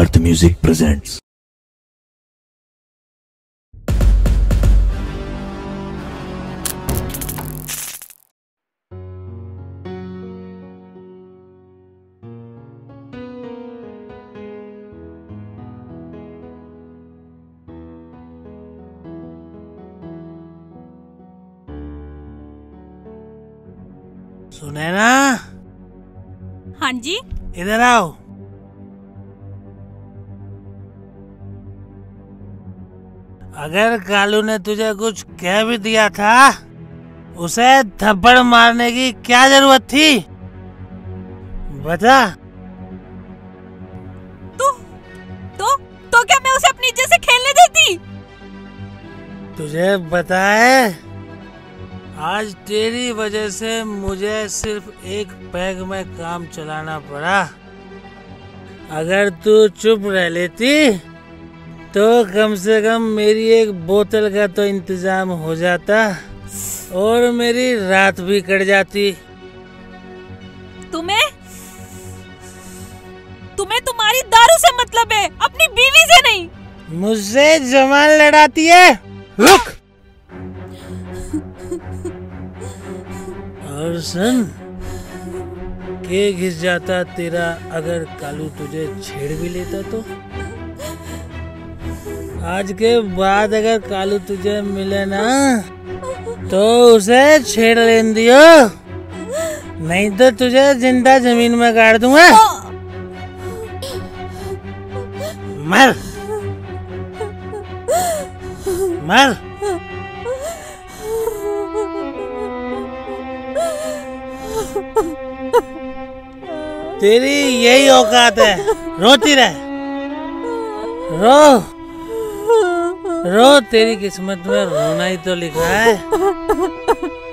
Siddharth Music presents. सुने ना? हाँ जी। इधर आओ। अगर कालू ने तुझे कुछ कह भी दिया था, उसे थप्पड़ मारने की क्या जरूरत थी? बता। तो क्या मैं उसे अपनी इज्जत से खेलने देती? तुझे पता है, आज तेरी वजह से मुझे सिर्फ एक पैग में काम चलाना पड़ा। अगर तू चुप रह लेती तो कम से कम मेरी एक बोतल का तो इंतजाम हो जाता और मेरी रात भी कट जाती। तुम्हें तुम्हारी दारू से मतलब है, अपनी बीवी से नहीं। मुझसे जवान लड़ाती है। रुक। और सुन, के घिस जाता तेरा अगर कालू तुझे छेड़ भी लेता तो? आज के बाद अगर कालू तुझे मिले ना तो उसे छेड़ लेने दियो, नहीं तो तुझे जिंदा जमीन में गाड़ दूंगा। मर मर। तेरी यही औकात है, रोती रह। रो रो, तेरी किस्मत में रोना ही तो लिखा है।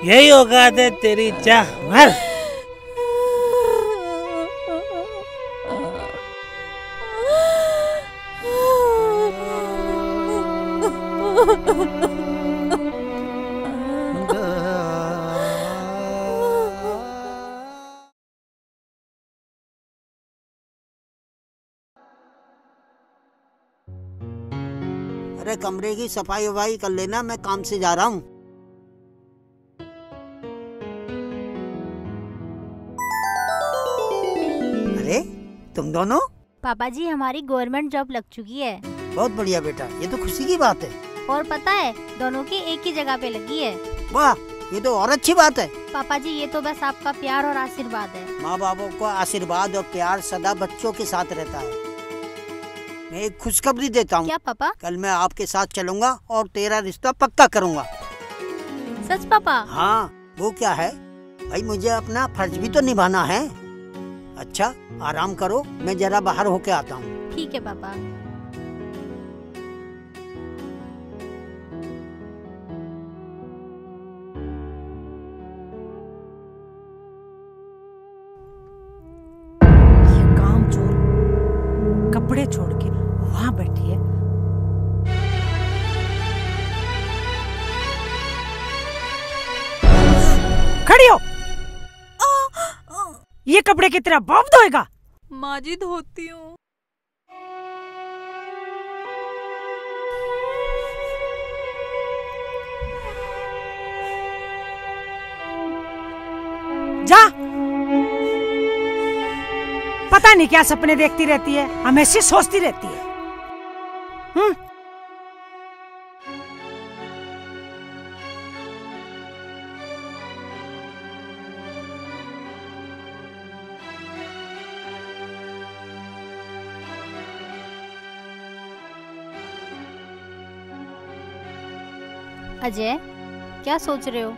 यही औकात है तेरी, जा मर। अरे कमरे की सफाई वफाई कर लेना, मैं काम से जा रहा हूँ। अरे तुम दोनों? पापा जी, हमारी गवर्नमेंट जॉब लग चुकी है। बहुत बढ़िया बेटा, ये तो खुशी की बात है। और पता है, दोनों की एक ही जगह पे लगी है। वाह, ये तो और अच्छी बात है। पापा जी, ये तो बस आपका प्यार और आशीर्वाद है। माँ बापों का आशीर्वाद और प्यार सदा बच्चों के साथ रहता है। मैं एक खुशखबरी देता हूँ। क्या पापा? कल मैं आपके साथ चलूंगा और तेरा रिश्ता पक्का करूँगा। सच पापा? हाँ, वो क्या है भाई, मुझे अपना फर्ज भी तो निभाना है। अच्छा आराम करो, मैं जरा बाहर होके आता हूँ। ठीक है पापा। ये काम चोर कपड़े छोड़ के वहाँ बैठी है। खड़ी हो। ये कपड़े की तरह बाप धोएगा? माँ जी धोती हूँ। जा। पता नहीं क्या सपने देखती रहती है, हमेशा सोचती रहती है। अजय, क्या सोच रहे हो?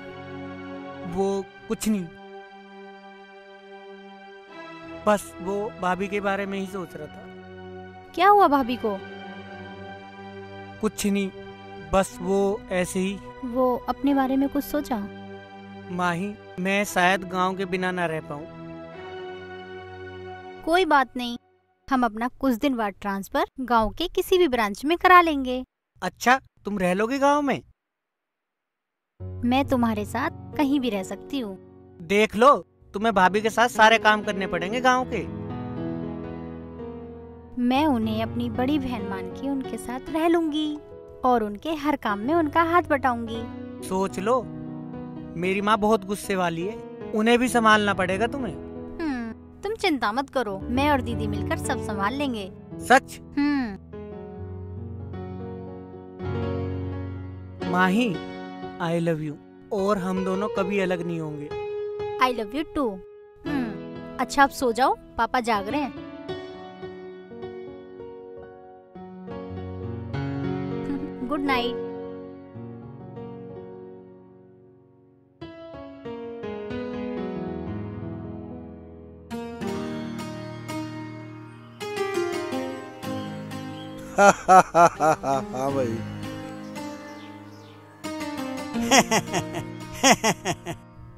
वो कुछ नहीं, बस वो भाभी के बारे में ही सोच रहा था। क्या हुआ भाभी को? कुछ नहीं, बस वो ऐसे ही। वो अपने बारे में कुछ सोचा? माही, मैं शायद गांव के बिना ना रह पाऊँ। कोई बात नहीं, हम अपना कुछ दिन बाद ट्रांसफर गांव के किसी भी ब्रांच में करा लेंगे। अच्छा, तुम रह लोगे गांव में? मैं तुम्हारे साथ कहीं भी रह सकती हूँ। देख लो, तुम्हें भाभी के साथ सारे काम करने पड़ेंगे गांव के। मैं उन्हें अपनी बड़ी बहन मान के उनके साथ रह लूंगी और उनके हर काम में उनका हाथ बटाऊंगी। सोच लो, मेरी माँ बहुत गुस्से वाली है, उन्हें भी संभालना पड़ेगा तुम्हें। तुम चिंता मत करो, मैं और दीदी मिलकर सब संभाल लेंगे। सच? माही, आई लव यू, और हम दोनों कभी अलग नहीं होंगे। I love you too. अच्छा अब सो जाओ, पापा जाग रहे हैं। Good night. हाँ भाई।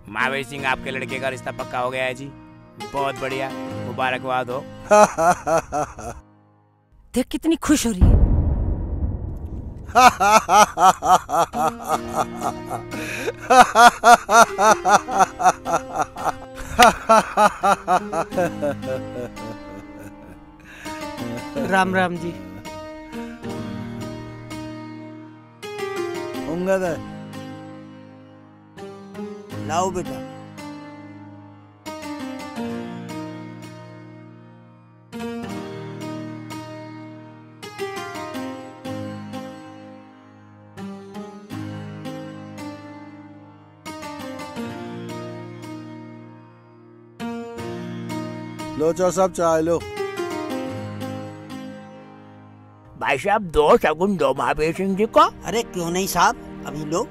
महावीर सिंह, आपके लड़के का रिश्ता पक्का हो गया है जी। बहुत बढ़िया, मुबारकबाद हो। देख कितनी खुश हो रही है। राम राम जी। होंगे तो लाओ बेटा। लो चाचा साहब, चाय लो। भाई साहब, 2 शगुन दो महावीर सिंह जी को। अरे क्यों नहीं साहब, अभी लो।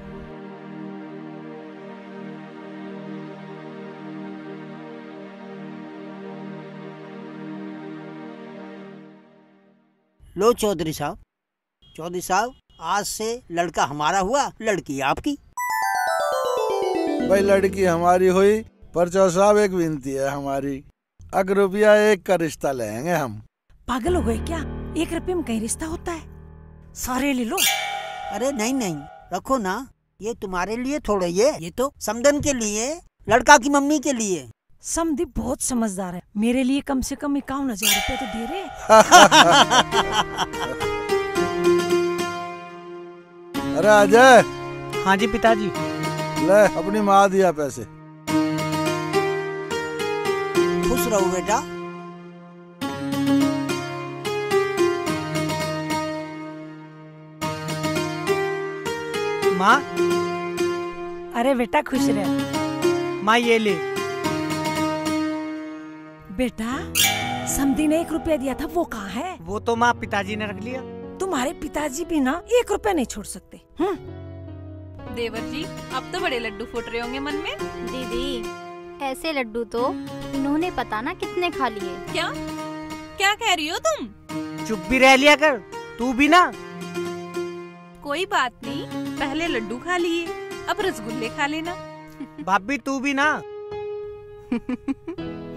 लो चौधरी साहब। चौधरी साहब, आज से लड़का हमारा हुआ, लड़की आपकी। भाई लड़की हमारी हुई, पर चाचा साहब एक विनती है हमारी, अगर रुपया 1 का रिश्ता लेंगे हम। पागल हो गए क्या? 1 रुपये में कहीं रिश्ता होता है? सारे ले लो। अरे नहीं नहीं, रखो ना, ये तुम्हारे लिए थोड़ा, ये तो समदन के लिए, लड़का की मम्मी के लिए। समधी बहुत समझदार है, मेरे लिए कम से कम 51,000 रुपए तो दे रहे। अरे अजय। हाँ जी पिताजी। ले अपनी माँ दिया पैसे। खुश रहो बेटा। माँ। अरे बेटा खुश रह। माँ ये ले। बेटा, समधी ने 1 रुपया दिया था, वो कहाँ है? वो तो माँ पिताजी ने रख लिया। तुम्हारे पिताजी भी ना 1 रुपया नहीं छोड़ सकते। देवर जी, अब तो बड़े लड्डू फूट रहे होंगे मन में। दीदी, ऐसे लड्डू तो इन्होंने पता ना कितने खा लिए। क्या क्या कह रही हो तुम? चुप भी रह लिया कर, तू भी ना। कोई बात नहीं, पहले लड्डू खा लिए, अब रसगुल्ले खा लेना। भाभी तू भी ना।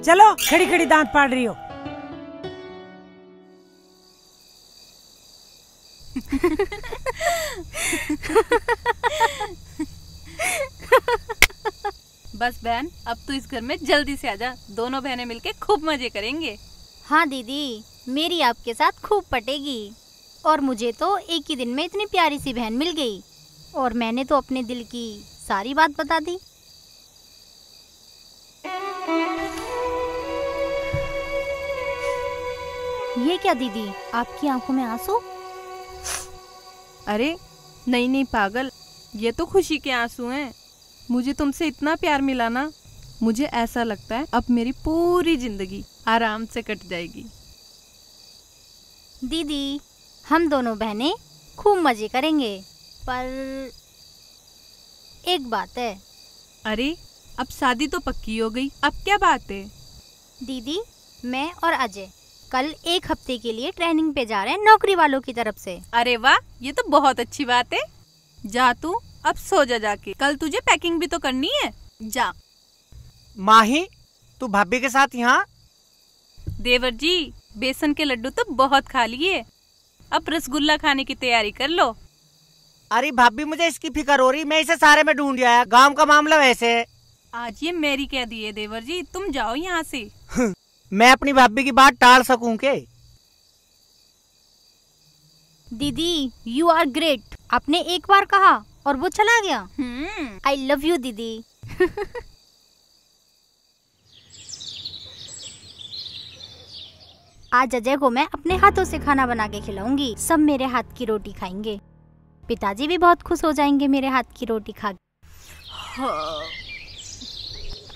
चलो, खड़ी खड़ी दांत पाड़ रही हो। बस बहन, अब तू इस घर में जल्दी से आजा, दोनों बहनें मिलके खूब मजे करेंगे। हाँ दीदी, मेरी आपके साथ खूब पटेगी। और मुझे तो एक ही दिन में इतनी प्यारी सी बहन मिल गई, और मैंने तो अपने दिल की सारी बात बता दी। ये क्या दीदी, आपकी आंखों में आंसू? अरे नहीं नहीं पागल, ये तो खुशी के आंसू हैं। मुझे तुमसे इतना प्यार मिला ना, मुझे ऐसा लगता है अब मेरी पूरी जिंदगी आराम से कट जाएगी। दीदी, हम दोनों बहनें खूब मजे करेंगे, पर एक बात है। अरे अब शादी तो पक्की हो गई, अब क्या बात है? दीदी, मैं और अजय कल 1 हफ्ते के लिए ट्रेनिंग पे जा रहे हैं, नौकरी वालों की तरफ से। अरे वाह, ये तो बहुत अच्छी बात है। जा तू अब सो जा जाके, कल तुझे पैकिंग भी तो करनी है। जा। माही, तू भाभी के साथ यहाँ? देवर जी, बेसन के लड्डू तो बहुत खा लिए, अब रसगुल्ला खाने की तैयारी कर लो। अरे भाभी, मुझे इसकी फिक्र हो रही, मैं इसे सारे में ढूंढ आया, गांव का मामला वैसे है। आज ये मेरी कह दी है देवर जी, तुम जाओ यहाँ से। मैं अपनी भाभी की बात टाल सकूं के? दीदी यू आर ग्रेट। आपने एक बार कहा और वो चला गया। आई लव यू दीदी। आज अजय को मैं अपने हाथों से खाना बना के खिलाऊंगी। सब मेरे हाथ की रोटी खाएंगे। पिताजी भी बहुत खुश हो जाएंगे मेरे हाथ की रोटी खा के। हाँ,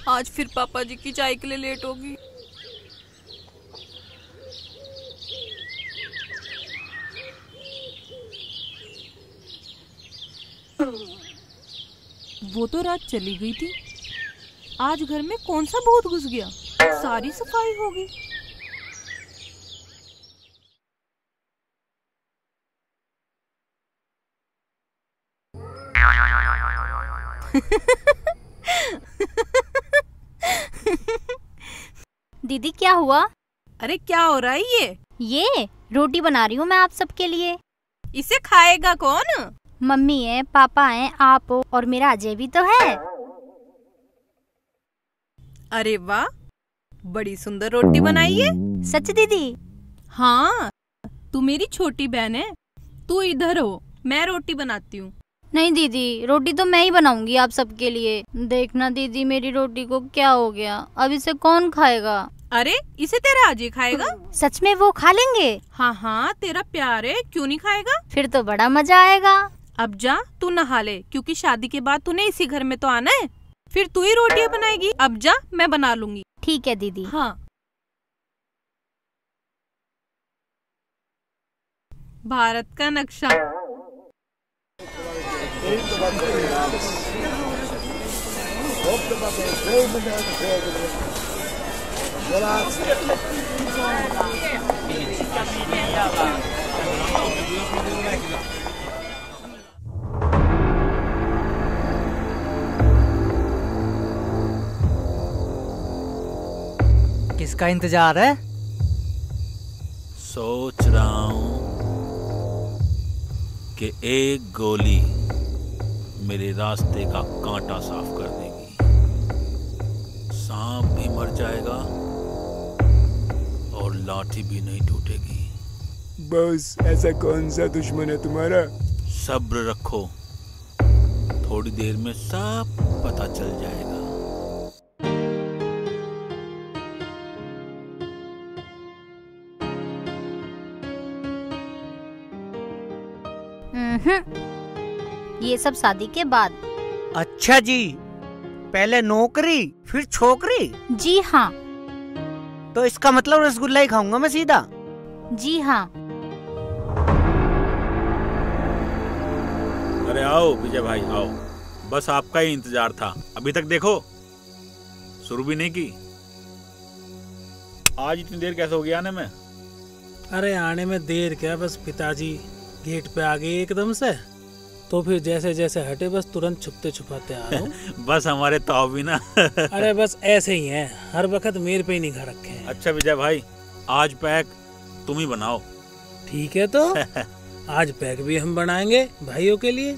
आज फिर पापा जी की चाय के लिए लेट होगी। वो तो रात चली गई थी, आज घर में कौन सा भूत घुस गया? सारी सफाई होगी। दीदी क्या हुआ? अरे क्या हो रहा है ये रोटी बना रही हूँ मैं आप सबके लिए। इसे खाएगा कौन? मम्मी है, पापा है, आप हो और मेरा अजय भी तो है। अरे वाह, बड़ी सुंदर रोटी बनाई है। सच दीदी? हाँ, तू मेरी छोटी बहन है। तू इधर हो, मैं रोटी बनाती हूँ। नहीं दीदी, रोटी तो मैं ही बनाऊंगी आप सबके लिए। देखना दीदी, मेरी रोटी को क्या हो गया? अब इसे कौन खाएगा? अरे इसे तेरा अजय खाएगा। सच में वो खा लेंगे? हाँ हाँ, तेरा प्यार है, क्यों नहीं खाएगा? फिर तो बड़ा मजा आएगा। अब जा तू नहा ले, क्योंकि शादी के बाद तूने इसी घर में तो आना है। फिर तू ही रोटियां बनाएगी। अब जा, मैं बना लूंगी। ठीक है दीदी। हाँ, भारत का नक्शा। किसका इंतजार है? सोच रहा हूं कि एक गोली मेरे रास्ते का कांटा साफ कर देगी। सांप भी मर जाएगा और लाठी भी नहीं टूटेगी। बॉस, ऐसा कौन सा दुश्मन है तुम्हारा? सब्र रखो, थोड़ी देर में सब पता चल जाएगा। ये सब शादी के बाद। अच्छा जी, पहले नौकरी फिर छोकरी? जी हाँ। तो इसका मतलब रसगुल्ला ही खाऊंगा मैं सीधा? जी हाँ। अरे आओ विजय भाई आओ, बस आपका ही इंतजार था। अभी तक देखो शुरू भी नहीं की। आज इतनी देर कैसे हो गई आने में? अरे आने में देर क्या, बस पिताजी गेट पे आ गए एकदम से, तो फिर जैसे जैसे हटे बस तुरंत छुपते छुपाते आ रहा हूँ। बस हमारे ताऊ भी ना। अरे बस ऐसे ही हैं, हर वक्त मेरे पे ही निगाह रखे हैं। अच्छा विजय भाई, आज पैक तुम ही बनाओ। ठीक है तो आज पैक भी हम बनाएंगे भाइयों के लिए।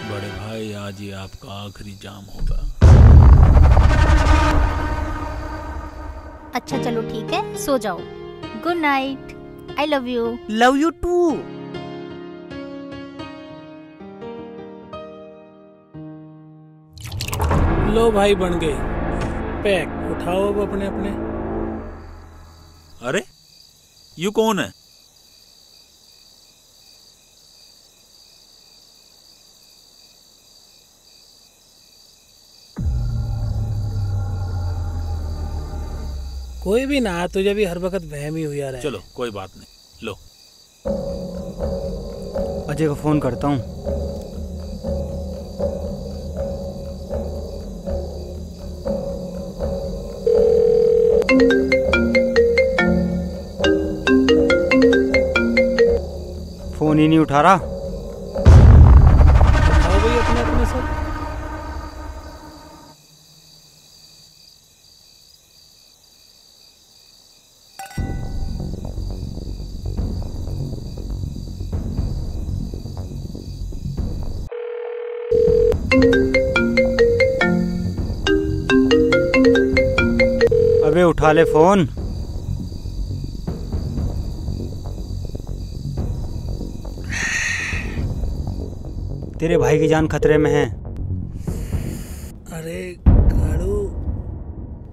बड़े भाई, आज ये आपका आखिरी जाम होगा। अच्छा चलो ठीक है, सो जाओ। Good night. I love you. Love you too. लो भाई, बन गए पैक। उठाओ अब अपने अपने। अरे यू कौन है? कोई भी ना, तुझे भी हर वक्त वहम ही हुआ रहे। चलो कोई बात नहीं, लो। अजय को फोन करता हूँ। फोन ही नहीं उठा रहा। उठाओ भाई अपने अपने सब। उठा ले फोन। तेरे भाई की जान खतरे में है। अरे कालू,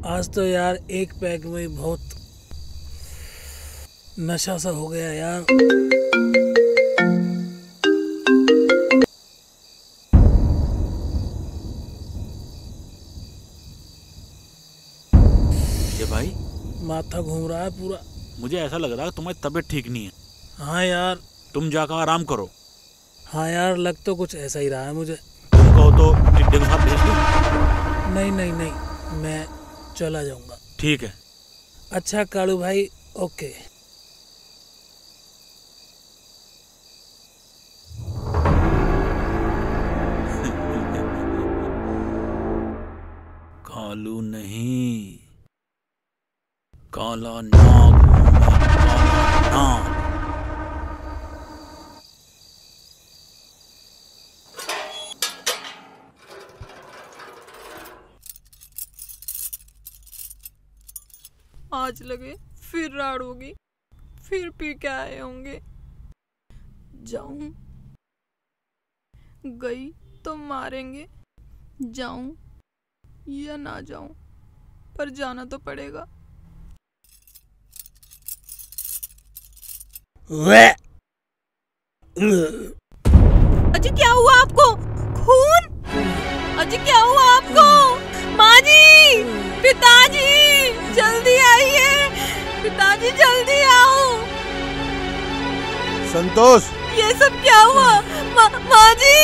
आज तो यार एक पैग में ही बहुत नशा सा हो गया यार। ये भाई माथा घूम रहा है पूरा। मुझे ऐसा लग रहा है तुम्हारी तबीयत ठीक नहीं है। हाँ यार। तुम जाकर आराम करो। हाँ यार, लग तो कुछ ऐसा ही रहा है मुझे। तुम कहो तो टिड्डे के साथ भेज दूं? नहीं नहीं नहीं, मैं चला जाऊंगा। ठीक है। अच्छा कालू भाई, ओके। कालू नहीं, काला नाग हूं मैं, काला नाग। आज लगे फिर राड़ होगी, फिर पी के आए होंगे। जाऊं? गई तो मारेंगे, जाऊं या ना जाऊं, पर जाना तो पड़ेगा। अजी क्या हुआ आपको? खून? अजी क्या हुआ आपको? माँ जी, पिताजी जल्दी आइए, पिताजी जल्दी आओ। संतोष, ये सब क्या हुआ? माँ जी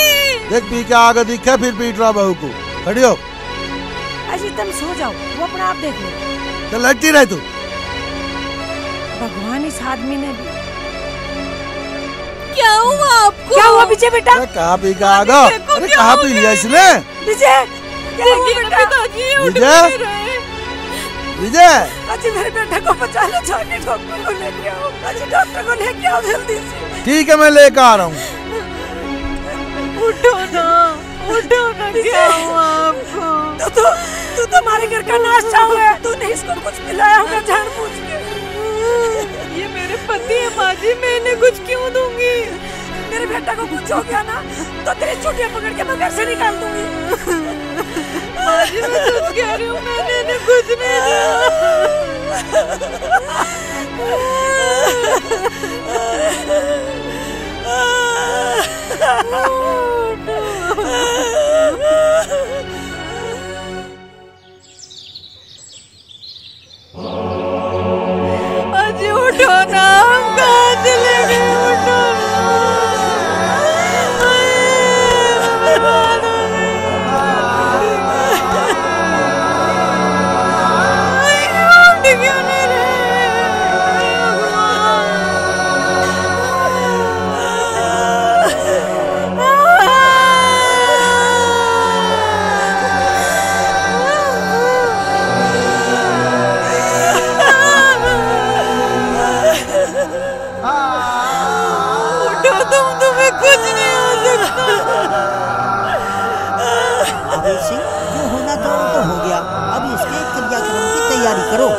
देख पी के आगे दिखा, फिर पीट रहा बहू को। खड़ी हो। अजी तुम सो जाओ, वो अपना आप देख लो। तो लड़ती रहे तू। भगवान, इस आदमी ने भी। क्या हुआ आपको? क्या हुआ विजय बेटा? कहाँ पी के आ गया? अरे कहाँ पी लिया इसने? विजय, पिताजी विजय, विजय। अजी मेरे बेटे को बचा लो, जाके डॉक्टर को लेके आओ। अजी डॉक्टर को लेके आओ जल्दी से। ठीक है, मैं लेकर आ रहा हूँ। उठो ना, उठो ना। क्या हुआ आपको? तू तो हमारे घर का नाश्ता हुआ। तूने इसको कुछ खिलाया होगा जानबूझ के। ये मेरे पति है माँ जी, मैं इन्हें कुछ क्यों दूंगी? मेरे बेटा को कुछ हो गया ना तो तेरी चुटिया पकड़ के मैं घर से निकाल दूंगी। माँ जी मैं सच कह रही हूँ, मैंने इन्हें कुछ नहीं अजी उठो ना, हम कहाँ चले गए? उठो तुम्हें कुछ नहीं हो सकता। अबे सिंह, जो होना था वो तो हो गया, अब इसके क्रियाक्रम की तैयारी करो।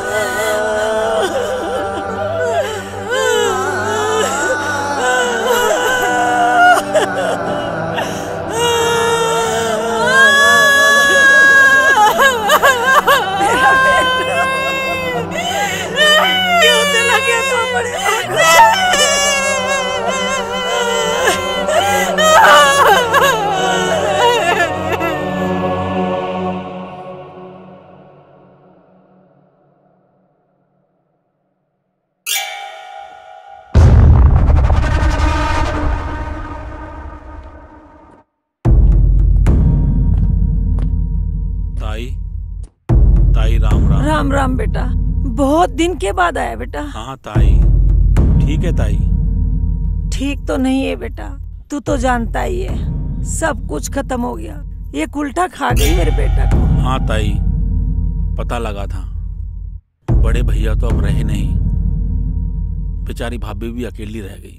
क्यों चला गया तू बड़े? ताई राम राम। राम राम बेटा, बहुत दिन के बाद आया बेटा। हाँ ताई, ठीक है ताई। ठीक तो नहीं है बेटा, तू तो जानता ही है, सब कुछ खत्म हो गया। ये उल्टा खा गई मेरे बेटा को। हाँ ताई, पता लगा था। बड़े भैया तो अब रहे नहीं, बेचारी भाभी भी अकेली रह गई।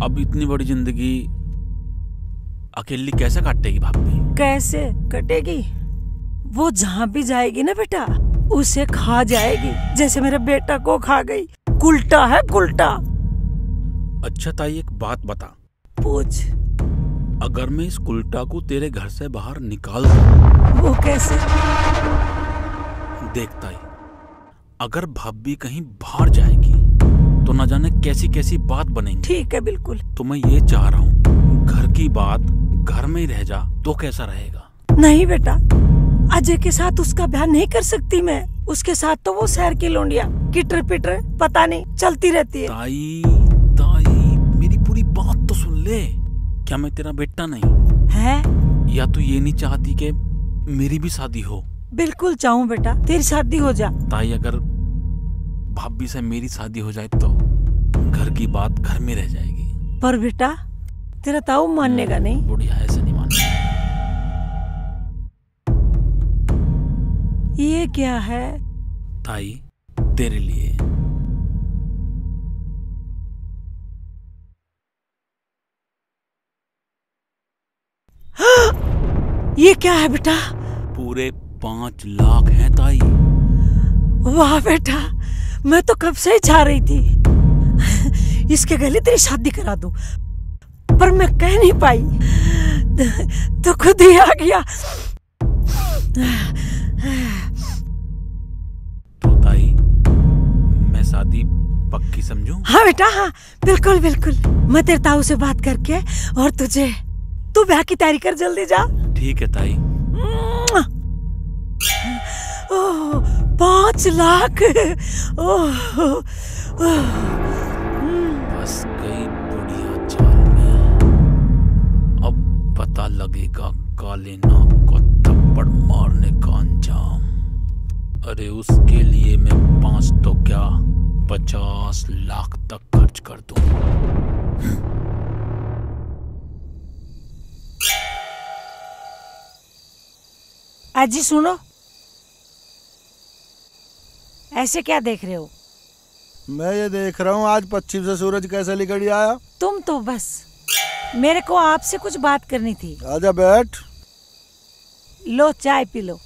अब इतनी बड़ी जिंदगी अकेली कैसे काटेगी भाभी? कैसे कटेगी? वो जहाँ भी जाएगी ना बेटा, उसे खा जाएगी जैसे मेरे बेटा को खा गई। कुल्टा है कुल्टा। अच्छा ताई एक बात बता, पूछ। अगर मैं इस कुल्टा को तेरे घर से बाहर निकाल दूं, वो कैसे? देख ताई, अगर भाभी कहीं बाहर जाएगी तो न जाने कैसी कैसी बात बनेगी। ठीक है बिल्कुल। तो मैं ये चाह रहा हूँ घर की बात घर में ही रह जा तो कैसा रहेगा? नहीं बेटा, अजय के साथ उसका ब्याह नहीं कर सकती मैं। उसके साथ तो वो शहर की लोंडिया किटर पिटर पता नहीं चलती रहती है। ताई ताई मेरी पूरी बात तो सुन ले। क्या मैं तेरा बेटा नहीं है? या तू ये नहीं चाहती कि मेरी भी शादी हो? बिल्कुल चाहूँ बेटा, तेरी शादी हो जा। ताई अगर भाभी से मेरी शादी हो जाए तो घर की बात घर में रह जाएगी। पर बेटा तेरा ताऊ मानेगा नहीं। बुढ़िया ऐसे नहीं मानेगा। ये क्या है? ताई तेरे लिए। ये क्या है बेटा? पूरे 5 लाख हैं ताई। वाह बेटा, मैं तो कब से ही चाह रही थी इसके गले तेरी शादी करा दूं, पर मैं कह नहीं पाई तो खुद ही आ गया। तो ताई मैं शादी पक्की समझूं? हाँ बेटा हाँ, बिल्कुल बिल्कुल। मैं तेरे ताऊ से बात करके और तू ब्याह की तैयारी कर, जल्दी जा। ठीक है ताई। 5 लाख। बस गई बुढ़िया चाल में। अब पता लगेगा काले नाग को थप्पड़ मारने का अंजाम। अरे उसके लिए मैं 5 तो क्या 50 लाख तक खर्च कर दूं। अजी सुनो, ऐसे क्या देख रहे हो? मैं ये देख रहा हूँ आज पश्चिम से सूरज कैसे निकल आया। तुम तो बस, मेरे को आपसे कुछ बात करनी थी। आजा बैठ। लो चाय पी लो।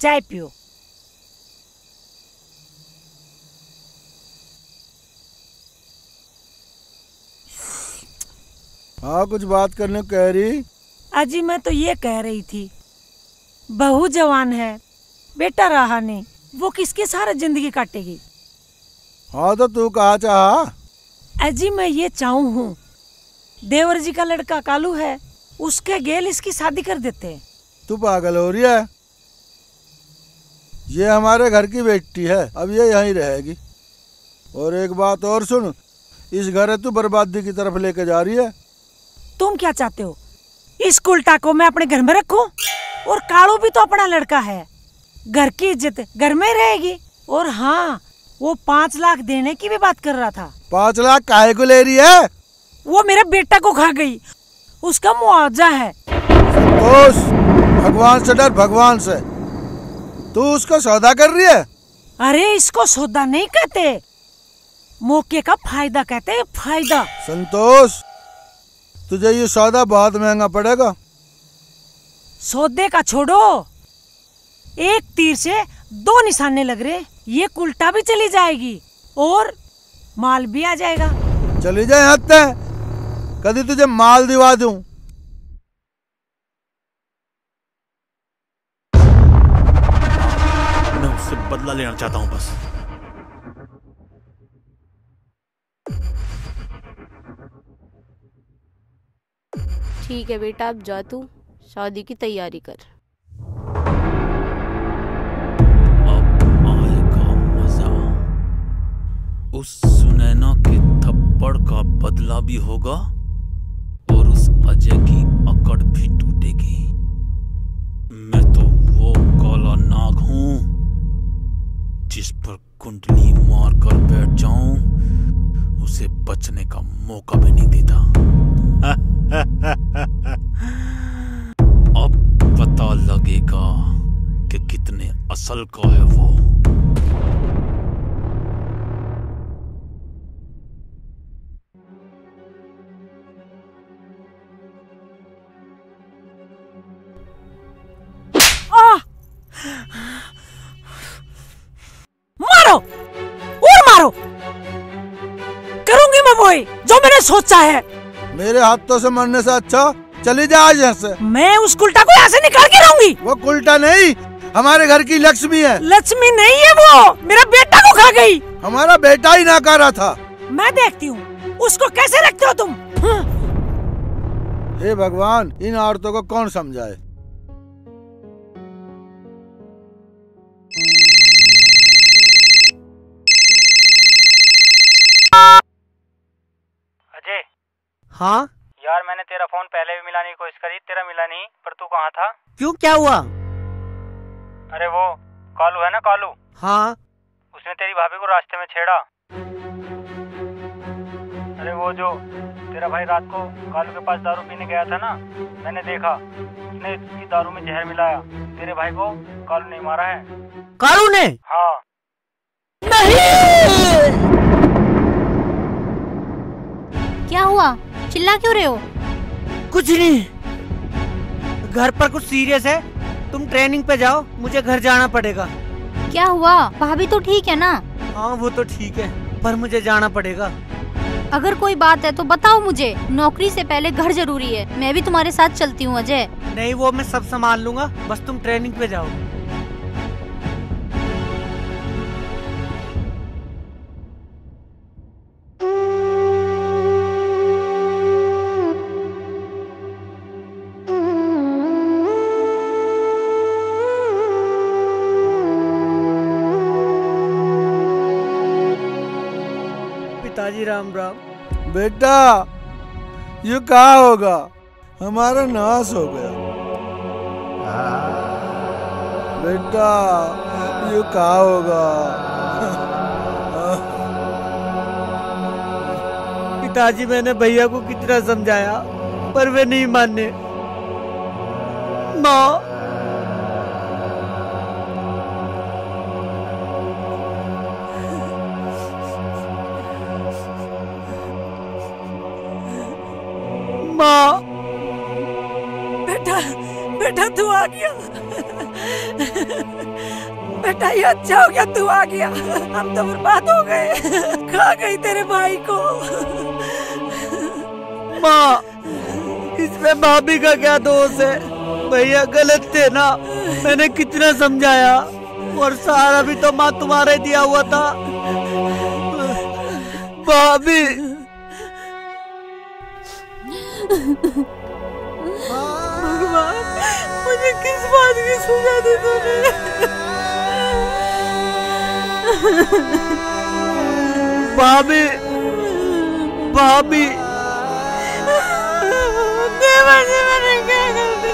चाय पियो। हाँ कुछ बात करने को कह रही? अजी मैं तो ये कह रही थी, बहू जवान है, बेटा रहा नहीं, वो किसके सारा जिंदगी काटेगी? हाँ तो तू कहा चाहा? अजी मैं ये चाहूँ हूँ, देवर जी का लड़का कालू है, उसके गेल इसकी शादी कर देते हैं। तू पागल हो रही है? ये हमारे घर की बेटी है, अब ये यहीं रहेगी। और एक बात और सुन, इस घर तू बर्बादी की तरफ लेके जा रही है। तुम क्या चाहते हो? इस कुल्टा को मैं अपने घर में रखूं? और कालू भी तो अपना लड़का है, घर की इज्जत घर में रहेगी। और हाँ, वो 5 लाख देने की भी बात कर रहा था। 5 लाख काहे को ले रही है? वो मेरे बेटा को खा गई, उसका मुआवजा है। संतोष, भगवान से डर, भगवान से। तू उसका सौदा कर रही है? अरे इसको सौदा नहीं कहते, मौके का फायदा कहते हैं, फायदा। संतोष, तुझे ये सौदा बहुत महंगा पड़ेगा। सौदे का छोड़ो, एक तीर से 2 निशाने लग रहे। ये कुल्टा भी चली जाएगी और माल भी आ जाएगा। चली जाए हत्ते, कभी तुझे माल दिवा दूं। मैं उससे बदला लेना चाहता हूँ बस। ठीक है बेटा, अब जा तू शादी की तैयारी कर। अब आएगा मजा। उस सुनैना के थप्पड़ का बदला भी होगा और उस अजय की अकड़ भी टूटेगी। मैं तो वो काला नाग हूं जिस पर कुंडली मार कर बैठ जाऊं, उसे बचने का मौका भी नहीं देता। अब पता लगेगा कि कितने असल का है वो। जो मैंने सोचा है। मेरे हाथों से मरने से अच्छा चली जा आज यहाँ से। मैं उस कुल्टा को यहाँ से निकाल के रहूंगी। वो कुल्टा नहीं, हमारे घर की लक्ष्मी है। लक्ष्मी नहीं है वो, मेरा बेटा को खा गई। हमारा बेटा ही नाकारा था। मैं देखती हूँ उसको कैसे रखते हो तुम। हे भगवान, इन औरतों को कौन समझाए। अजय। हाँ यार मैंने तेरा फोन पहले भी मिलाने की कोशिश करी, तेरा मिला नहीं, पर तू कहाँ था? क्यों, क्या हुआ? अरे वो कालू है ना, कालू। हाँ। उसने तेरी भाभी को रास्ते में छेड़ा। अरे वो जो तेरा भाई रात को कालू के पास दारू पीने गया था ना, मैंने देखा उसने इसकी दारू में जहर मिलाया। तेरे भाई को कालू ने मारा है। कालू ने? हाँ। नहीं। क्या हुआ, चिल्ला क्यों रहे हो? कुछ नहीं, घर पर कुछ सीरियस है। तुम ट्रेनिंग पे जाओ, मुझे घर जाना पड़ेगा। क्या हुआ, भाभी तो ठीक है ना? हाँ वो तो ठीक है, पर मुझे जाना पड़ेगा। अगर कोई बात है तो बताओ मुझे, नौकरी से पहले घर जरूरी है। मैं भी तुम्हारे साथ चलती हूँ अजय। नहीं, वो मैं सब संभाल लूंगा, बस तुम ट्रेनिंग पे जाओ। पिताजी राम राम। बेटा ये क्या होगा, हमारा नाश हो गया। बेटा ये क्या होगा। पिताजी मैंने भैया को कितना समझाया पर वे नहीं माने। माँ माँ। बेटा बेटा तू आ गया। बेटा ये अच्छा हो गया तू आ गया, हम तो बर्बाद हो गए। खा गई तेरे भाई को। माँ इसमें भाभी का क्या दोष है? भैया गलत थे ना, मैंने कितना समझाया और सारा भी तो माँ तुम्हारे दिया हुआ था। भाभी भगवान मुझे किस बात की सजा दी तूने। भाभी भाभी देवा जी मैंने क्या गलती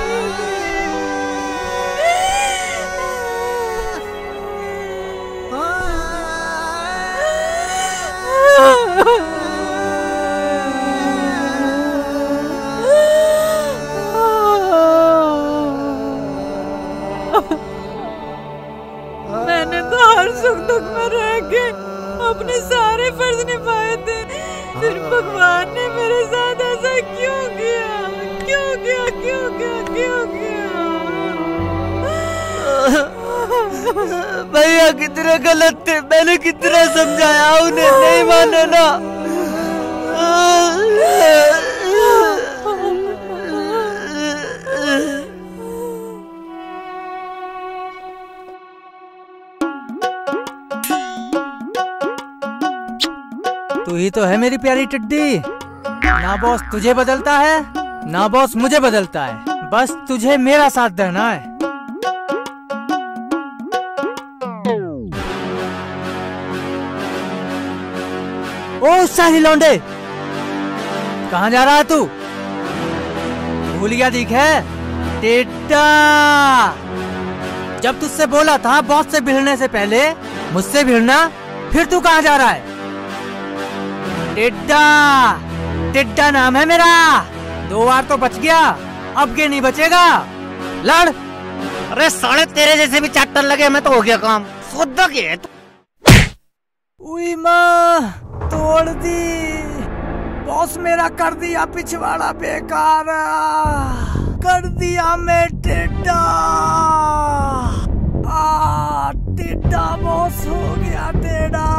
मैंने तो हर सुख दुख में रह के अपने सारे फर्ज निभाए थे, फिर भगवान ने मेरे साथ ऐसा क्यों किया, क्यों किया, क्यों किया, क्यों किया। भैया कितने गलत थे, मैंने कितना समझाया, उन्हें नहीं माने ना। तू ही तो है मेरी प्यारी टिड्डी। ना बॉस तुझे बदलता है ना बॉस मुझे बदलता है, बस तुझे मेरा साथ देना है। ओ शाही लौंडे, कहाँ जा रहा है तू? भूल गया दिख है टेटा। जब तुझसे बोला था बॉस से भिड़ने से पहले मुझसे भिड़ना, फिर तू कहाँ जा रहा है? टिड्डा, टिड्डा नाम है मेरा। 2 बार तो बच गया, अब के नहीं बचेगा। लड़। अरे साले तेरे जैसे भी चैप्टर लगे, मैं तो हो गया काम। खुदा के है उई माँ, तोड़ दी। बॉस मेरा कर दिया पिछवाड़ा बेकार, कर दिया मैं टिड्डा। टिड्डा बॉस हो गया टेढ़ा।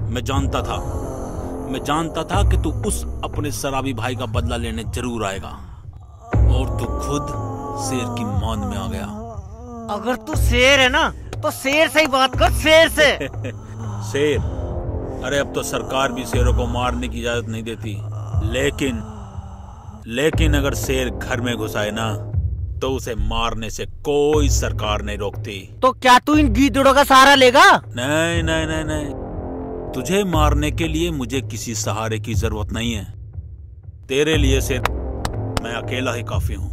मैं जानता था कि तू उस अपने शराबी भाई का बदला लेने जरूर आएगा, और तू खुद शेर की मान में आ गया। अगर तू शेर है ना तो शेर से ही बात कर, शेर से। शेर? अरे अब तो सरकार भी शेरों को मारने की इजाजत नहीं देती, लेकिन अगर शेर घर में घुसाए ना तो उसे मारने से कोई सरकार नहीं रोकती। तो क्या तू इन गीदड़ों का सहारा लेगा? नहीं नहीं नहीं नहीं, तुझे मारने के लिए मुझे किसी सहारे की जरूरत नहीं है। तेरे लिए सिर्फ मैं अकेला ही काफी हूं।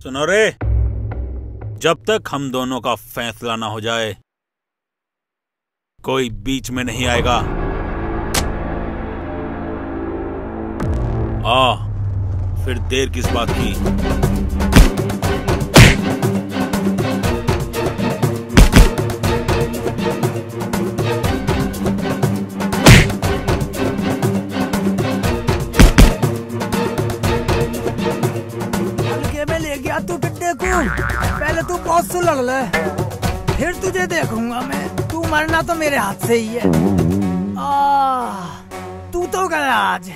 सुनो रे, जब तक हम दोनों का फैसला ना हो जाए कोई बीच में नहीं आएगा। फिर देर किस बात की? हल्के में ले गया तू टिड्डे को। पहले तू बहुत से लड़ ले, फिर तुझे देखूंगा मैं। तू मरना तो मेरे हाथ से ही है। तू तो गया आज।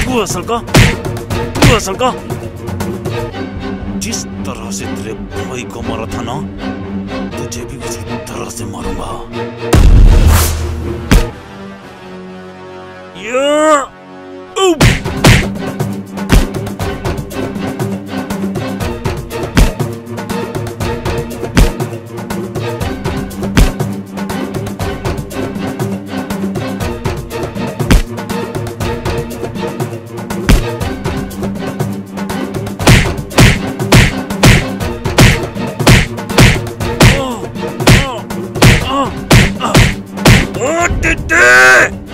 तू असल का जिस तरह से तेरे भाई को मारा था ना, तुझे भी उसी तरह से मारूंगा।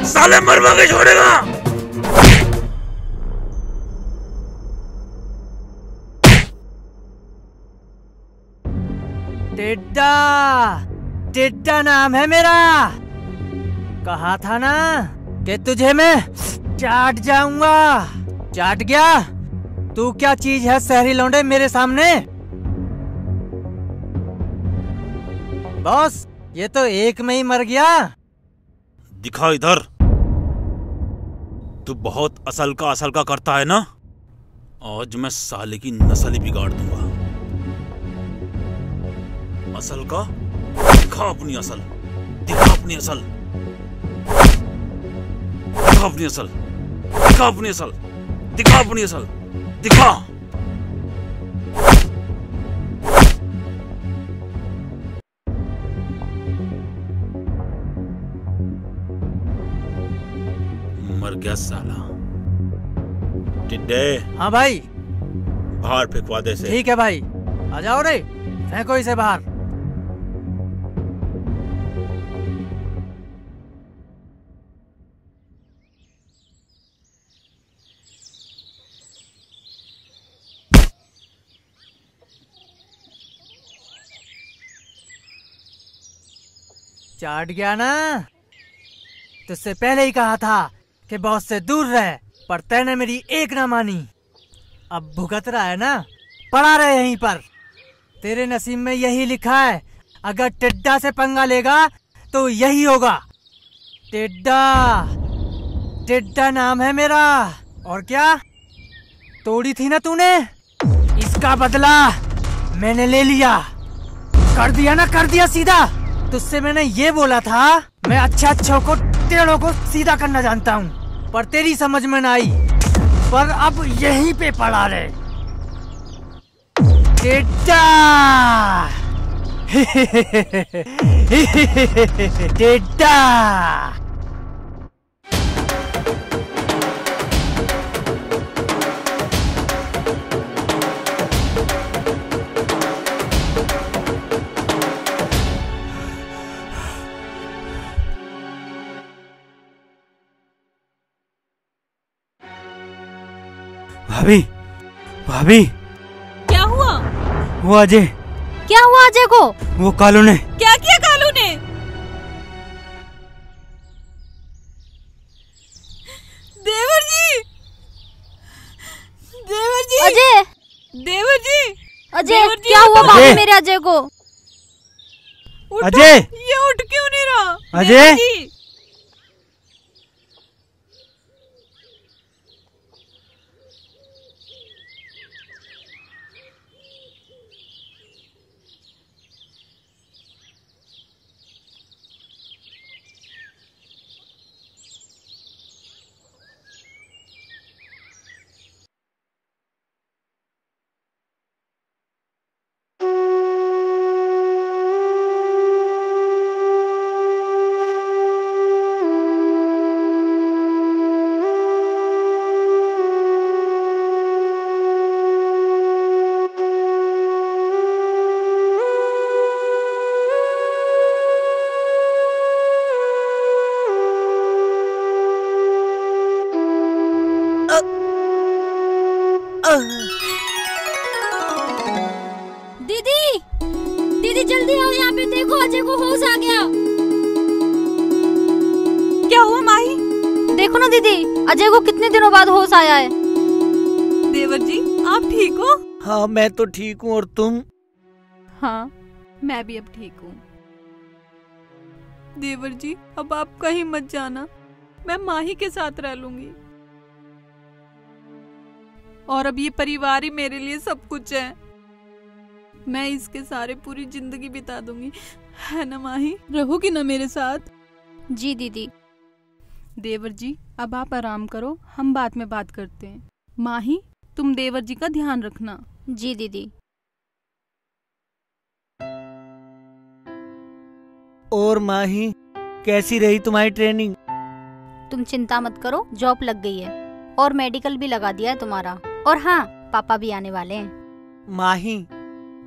साले मरवा के छोड़ेगा। टिड्डा, टिड्डा नाम है मेरा। कहा था ना कि तुझे मैं चाट जाऊंगा। चाट गया। तू क्या चीज है शहरी लौंडे मेरे सामने? बॉस, ये तो एक में ही मर गया। दिखा इधर। तू बहुत असल का करता है ना, आज मैं साले की नस्ल ही बिगाड़ दूंगा। असल का दिखा अपनी असल, दिखा अपनी असल, दिखा अपनी असल, दिखा अपनी असल, दिखा अपनी असल, दिखा। मर गया साला। टिड्डे। हाँ भाई। बाहर फेंकवा दे से। ठीक है भाई, आ जाओ रे, फेंको इसे बाहर। चाट गया ना? तुझसे पहले ही कहा था कि बॉस से दूर रह, पर तैने मेरी एक ना मानी। अब भुगत रहा है ना, पड़ा रहे यहीं पर। तेरे नसीब में यही लिखा है, अगर टिड्डा से पंगा लेगा तो यही होगा। टिड्डा, टिड्डा नाम है मेरा। और क्या तोड़ी थी ना तूने, इसका बदला मैंने ले लिया। कर दिया ना, कर दिया सीधा। तुझसे मैंने ये बोला था, मैं अच्छों को टेढ़ों को सीधा करना जानता हूँ, पर तेरी समझ में ना आई। पर अब यहीं पे पड़ा रहे। टिड्डा। टिड्डा। भाभी, भाभी, क्या हुआ? वो अजय क्या हुआ अजय को? वो कालू ने। क्या किया कालू ने? देवर जी, देवर जी, अजय, देवर जी, अजय क्या हुआ भाभी मेरे अजय को? अजय, ये उठ क्यों नहीं रहा? अजय, दीदी, दीदी जल्दी आओ यहाँ पे, देखो अजय को होश आ गया। क्या हुआ माही? देखो ना दीदी, अजय को कितने दिनों बाद होश आया है। देवर जी आप ठीक हो? हाँ मैं तो ठीक हूँ, और तुम? हाँ मैं भी अब ठीक हूँ। देवर जी अब आप कहीं मत जाना, मैं माही के साथ रह लूंगी। और अब ये परिवार ही मेरे लिए सब कुछ है। मैं इसके सारे पूरी जिंदगी बिता दूंगी, है ना माही? रहोगी ना मेरे साथ? जी दीदी। देवर जी अब आप आराम करो, हम बाद में बात करते हैं। माही तुम देवर जी का ध्यान रखना। जी दीदी। और माही कैसी रही तुम्हारी ट्रेनिंग? तुम चिंता मत करो, जॉब लग गई है और मेडिकल भी लगा दिया है तुम्हारा। और हाँ, पापा भी आने वाले हैं। माही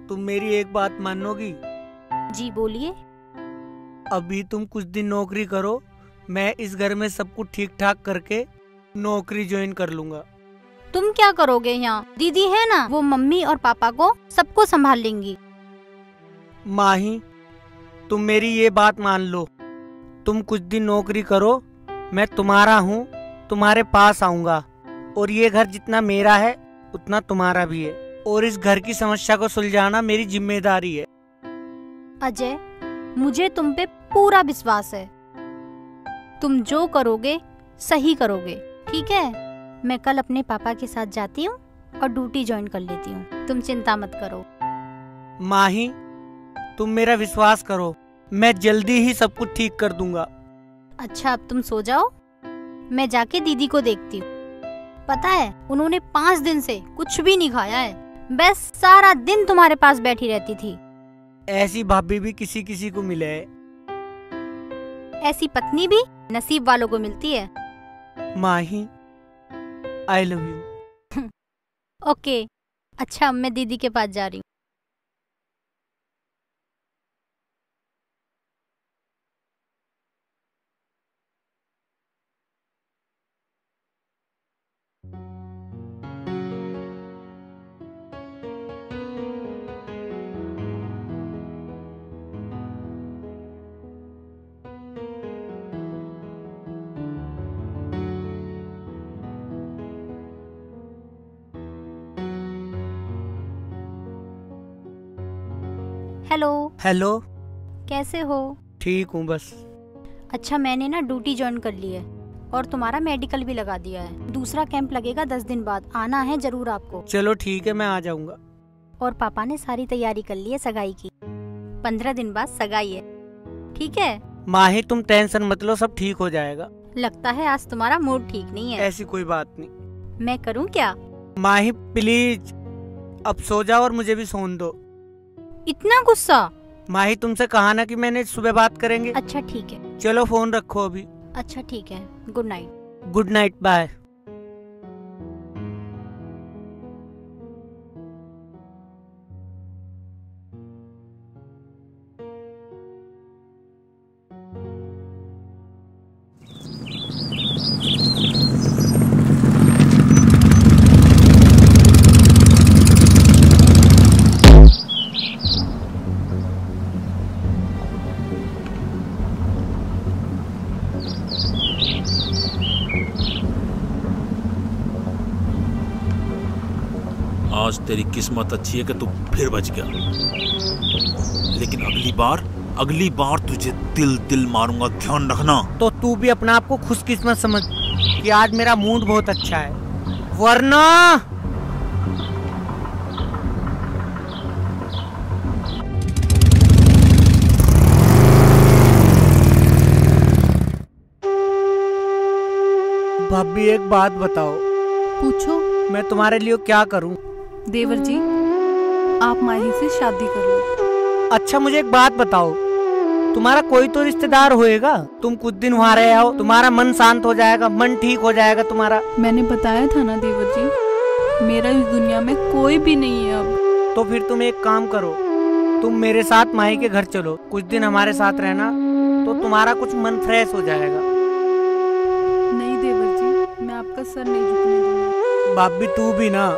तुम मेरी एक बात मानोगी? जी बोलिए। अभी तुम कुछ दिन नौकरी करो, मैं इस घर में सब कुछ ठीक ठाक करके नौकरी ज्वाइन कर लूंगा। तुम क्या करोगे यहाँ? दीदी है ना, वो मम्मी और पापा को सबको संभाल लेंगी। माही तुम मेरी ये बात मान लो, तुम कुछ दिन नौकरी करो, मैं तुम्हारा हूँ, तुम्हारे पास आऊंगा, और ये घर जितना मेरा है उतना तुम्हारा भी है, और इस घर की समस्या को सुलझाना मेरी जिम्मेदारी है। अजय मुझे तुम पे पूरा विश्वास है, तुम जो करोगे सही करोगे, ठीक है? मैं कल अपने पापा के साथ जाती हूँ और ड्यूटी ज्वाइन कर लेती हूँ, तुम चिंता मत करो। माही तुम मेरा विश्वास करो, मैं जल्दी ही सब कुछ ठीक कर दूंगा। अच्छा अब तुम सो जाओ, मैं जाके दीदी को देखती हूँ। पता है उन्होंने 5 दिन से कुछ भी नहीं खाया है, बस सारा दिन तुम्हारे पास बैठी रहती थी। ऐसी भाभी भी किसी किसी को मिले है। ऐसी पत्नी भी नसीब वालों को मिलती है। माही आई लव यू। ओके अच्छा मैं दीदी के पास जा रही हूँ। हेलो। हेलो। कैसे हो? ठीक हूँ बस। अच्छा मैंने ना ड्यूटी ज्वाइन कर ली है और तुम्हारा मेडिकल भी लगा दिया है। दूसरा कैंप लगेगा 10 दिन बाद, आना है जरूर आपको। चलो ठीक है, मैं आ जाऊंगा। और पापा ने सारी तैयारी कर ली है सगाई की, 15 दिन बाद सगाई है, ठीक है? माही तुम टेंशन मत लो, सब ठीक हो जाएगा। लगता है आज तुम्हारा मूड ठीक नहीं है। ऐसी कोई बात नहीं। मैं करूँ क्या? माही प्लीज अब सो जाओ और मुझे भी सोने दो। इतना गुस्सा? माही तुमसे कहा ना कि मैंने सुबह बात करेंगे। अच्छा ठीक है। चलो फोन रखो अभी। अच्छा ठीक है, good night. Good night, bye. तेरी किस्मत अच्छी है कि तू फिर बच गया, लेकिन अगली बार तुझे दिल मारूंगा, ध्यान रखना। तो तू भी अपना आप को खुशकिस्मत समझ कि आज मेरा मूड बहुत अच्छा है, वरना भाभी एक बात बताओ। पूछो। मैं तुम्हारे लिए क्या करूं? देवर जी, आप माही से शादी कर लो। अच्छा मुझे एक बात बताओ, तुम्हारा कोई तो रिश्तेदार होएगा, तुम कुछ दिन वहाँ रहे हो, तुम्हारा मन शांत हो जाएगा, मन ठीक हो जाएगा तुम्हारा। मैंने बताया था ना देवर जी, मेरा इस दुनिया में कोई भी नहीं है अब। तो फिर तुम एक काम करो, तुम मेरे साथ माही के घर चलो, कुछ दिन हमारे साथ रहना, तो तुम्हारा कुछ मन फ्रेश हो जाएगा। नहीं देवर जी, मैं आपका सर नहीं झुकने दूंगा। भाभी तू भी ना।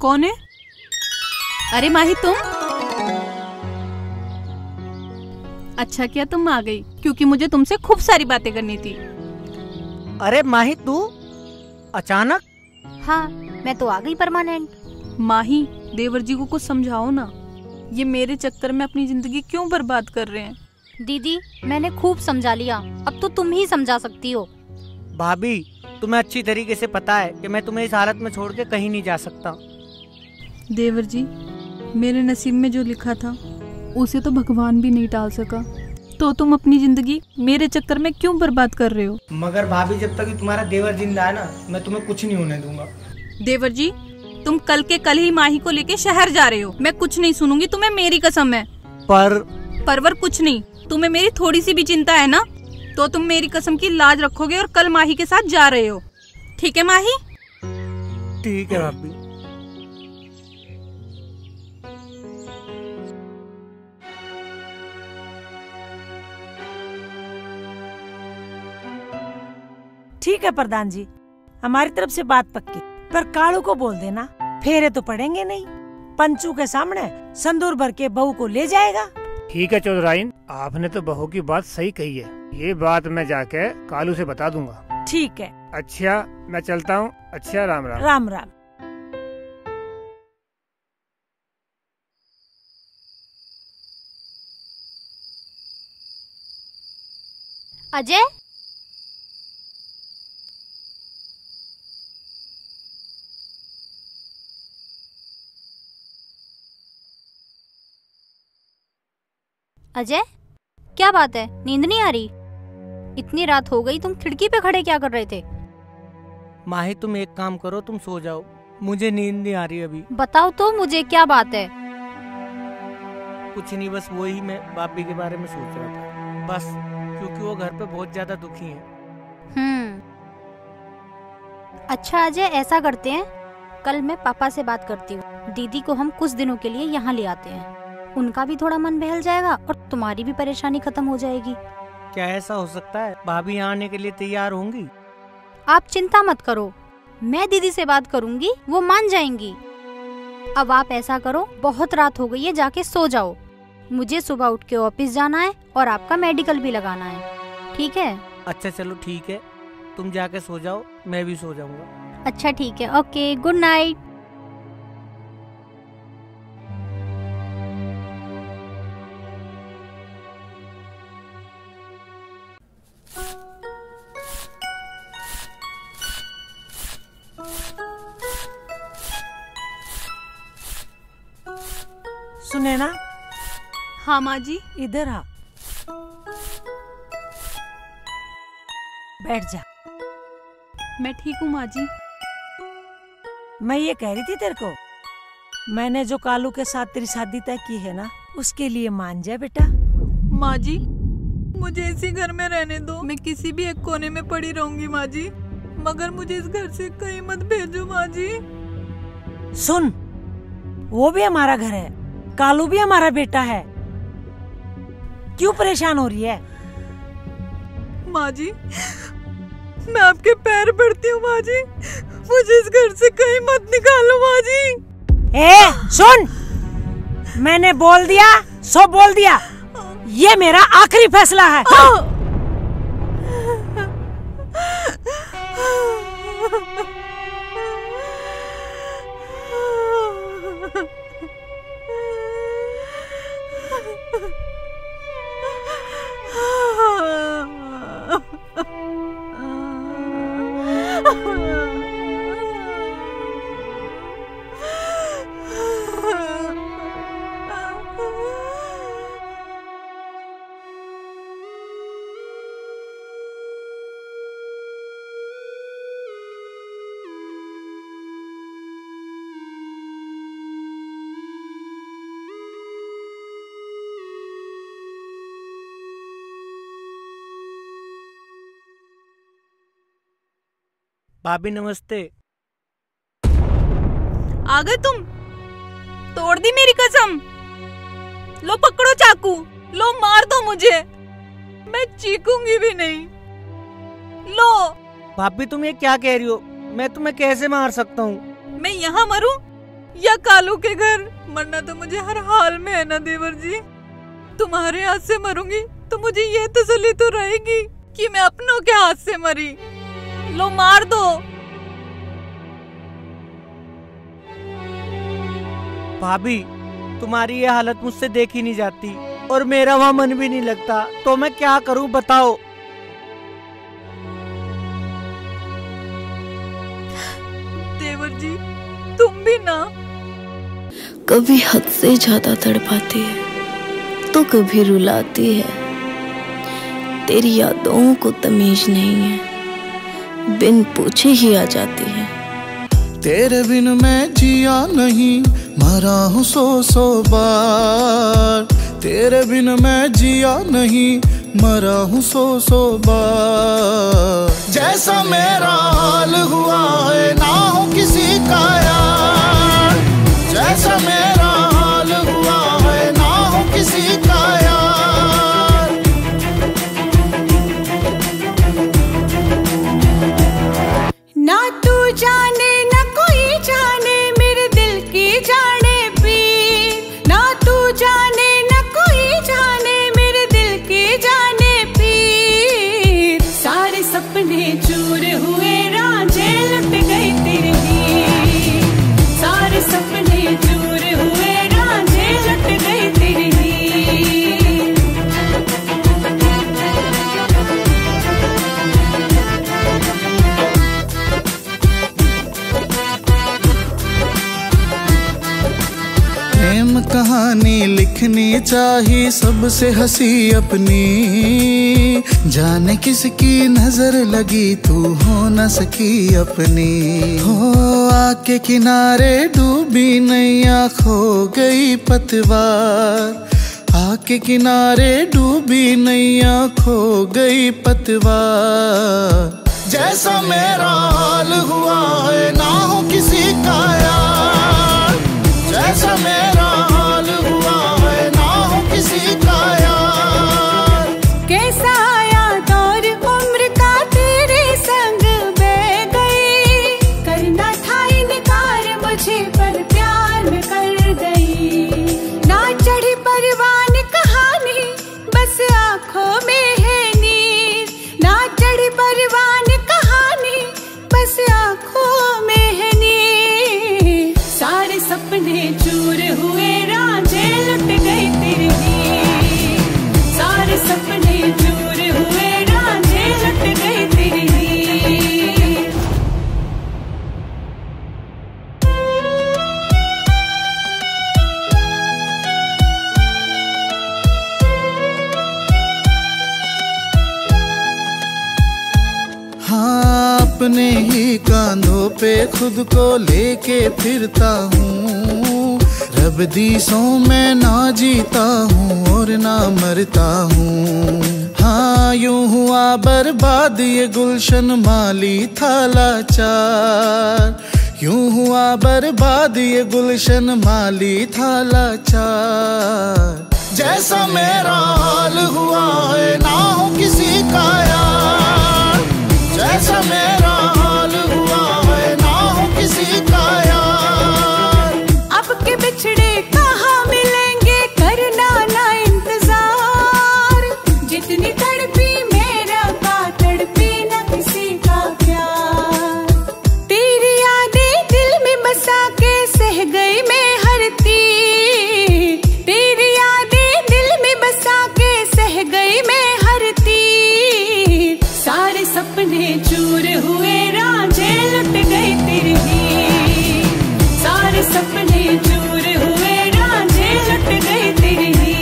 कौन है? अरे माही तुम? अच्छा किया तुम आ गई, क्योंकि मुझे तुमसे खूब सारी बातें करनी थी। अरे माही तू अचानक? हाँ मैं तो आ गई परमानेंट। माही, देवर जी को कुछ समझाओ ना, ये मेरे चक्कर में अपनी जिंदगी क्यों बर्बाद कर रहे हैं। दीदी मैंने खूब समझा लिया, अब तो तुम ही समझा सकती हो। भाभी तुम्हें अच्छी तरीके से पता है कि मैं तुम्हें इस हालत में छोड़ के कहीं नहीं जा सकता। देवर जी, मेरे नसीब में जो लिखा था उसे तो भगवान भी नहीं टाल सका, तो तुम अपनी जिंदगी मेरे चक्कर में क्यों बर्बाद कर रहे हो। मगर भाभी जब तक तुम्हारा देवर जिंदा है ना, मैं तुम्हें कुछ नहीं होने दूंगा। देवर जी, तुम कल के कल ही माही को लेके शहर जा रहे हो, मैं कुछ नहीं सुनूंगी, तुम्हें मेरी कसम है। परवर कुछ नहीं, तुम्हें मेरी थोड़ी सी भी चिंता है ना, तो तुम मेरी कसम की लाज रखोगे और कल माही के साथ जा रहे हो, ठीक है माही? ठीक है भाभी। ठीक है प्रधान जी, हमारी तरफ से बात पक्की, पर कालू को बोल देना फेरे तो पड़ेंगे नहीं, पंचू के सामने संदूर भर के बहू को ले जाएगा। ठीक है चौधराइन, आपने तो बहू की बात सही कही है, ये बात मैं जाके कालू से बता दूंगा। ठीक है। अच्छा मैं चलता हूँ। अच्छा राम राम। राम राम। अजय, अजय क्या बात है, नींद नहीं आ रही? इतनी रात हो गई, तुम खिड़की पे खड़े क्या कर रहे थे? माही तुम एक काम करो, तुम सो जाओ, मुझे नींद नहीं आ रही अभी। बताओ तो मुझे क्या बात है। कुछ नहीं, बस वही मैं भाभी के बारे में सोच रहा था बस, क्योंकि वो घर पे बहुत ज्यादा दुखी हैं। अच्छा अजय, ऐसा करते हैं, कल मैं पापा से बात करती हूँ, दीदी को हम कुछ दिनों के लिए यहाँ ले आते हैं, उनका भी थोड़ा मन बहल जाएगा और तुम्हारी भी परेशानी खत्म हो जाएगी। क्या ऐसा हो सकता है? भाभी यहाँ आने के लिए तैयार होंगी? आप चिंता मत करो, मैं दीदी से बात करूंगी, वो मान जाएंगी। अब आप ऐसा करो, बहुत रात हो गई है, जाके सो जाओ, मुझे सुबह उठ के ऑफिस जाना है और आपका मेडिकल भी लगाना है, ठीक है? अच्छा चलो ठीक है, तुम जाके सो जाओ, मैं भी सो जाऊंगा। अच्छा ठीक है, ओके, गुड नाइट। सुने ना? हाँ माँ जी। इधर आ, बैठ जा। मैं ठीक हूँ माँ जी। मैं ये कह रही थी तेरे को, मैंने जो कालू के साथ तेरी शादी तय की है ना, उसके लिए मान जा बेटा। माँ जी, मुझे इसी घर में रहने दो, मैं किसी भी एक कोने में पड़ी रहूंगी माँ जी, मगर मुझे इस घर से कहीं मत भेजो माँ जी। सुन, वो भी हमारा घर है, कालू भी हमारा बेटा है, क्यों परेशान हो रही है? माँ जी, मैं आपके पैर पड़ती हूँ माँ जी, मुझे इस घर से कहीं मत निकालो माँ जी। ए सुन, मैंने बोल दिया सो बोल दिया, ये मेरा आखिरी फैसला है। भाभी नमस्ते। आ गए तुम? तोड़ दी मेरी कसम। लो पकड़ो चाकू, लो मार दो मुझे, मैं चीखूंगी भी नहीं। लो। भाभी तुम ये क्या कह रही हो? मैं तुम्हें कैसे मार सकता हूँ? मैं यहाँ मरूं या कालू के घर? मरना तो मुझे हर हाल में है ना देवर जी। तुम्हारे हाथ से मरूंगी तो मुझे ये तसल्ली तो रहेगी कि मैं अपनों के हाथ से मरी। लो मार दो। भाभी तुम्हारी ये हालत मुझसे देखी नहीं जाती और मेरा वहाँ मन भी नहीं लगता, तो मैं क्या करूँ बताओ। देवर जी तुम भी ना। कभी हद से ज्यादा तड़पाती है तो कभी रुलाती है। तेरी यादों को तमीज नहीं है, बिन पूछे ही आ जाती है। तेरे बिन मैं जिया नहीं, मरा हूँ सौ बार। तेरे बिन मैं जिया नहीं, मरा हूँ सौ बार। जैसा मेरा हाल हुआ है ना हो किसी का यार। जैसा मेरा हाल हुआ है ना हो किसी का यार। ना तू जाने ना कोई जाने मेरे दिल की जाने पीर। ना तू जाने ना कोई जाने मेरे दिल की जाने पीर। सारे सपने चूर हुए रांझे लुट गई तेरी हीर। सारे सपने चूर हुए रांझे लुट गई तेरी हीर। प्रेम कहानी लिखनी चाहिए सबसे हंसी अपनी। जाने किसकी नजर लगी तू हो न सकी अपनी। हो आके किनारे डूबी नैया खो गई पतवार। आके किनारे डूबी नैया खो गई पतवार। जैसा मेरा हाल हुआ है ना हो किसी का यार। जैसा मेरा हाल हुआ है ना हो किसी का यार। कैसा आया दौर उम्र का तेरे संग बह गई। करना था इनकार मुझे पर प्यार में कर गई। ना चढ़ी परवान कहानी बस आंखों में है नीर। ना चढ़ी परवान कहानी बस आंखों में है नीर। सारे सपने चूर हुए रांझे लुट गई तेरी हीर। सारे सपने चूर हुए रांझे लुट गई तेरी हीर। हाँ अपने ही कांधों पे खुद को लेके फिरता हूँ। रब दी सो मैं ना जीता हूँ और ना मरता हूँ। हाँ यूं हुआ बर्बाद ये गुलशन माली था लाचार। यूं हुआ बर्बाद ये गुलशन माली था लाचार। जैसा मेरा हाल हुआ है ना हो किसी का यार, जैसा मेरा हाल हुआ है ना हो किसी का यार। अब के बिछड़े कहाँ मिलेंगे, करना ना इंतजार, जितनी तड़पी मेरा का तड़पी ना किसी का प्यार। तेरी यादें दिल में बसा के सह गई मैं हर तीर, तेरी यादें दिल में बसा के सह गई मैं हर तीर। सारे सपने चूर हुए रांझे लुट गई तेरी हीर, सारे सपने चूर हुए रांझे लुट गई तेरी हीर।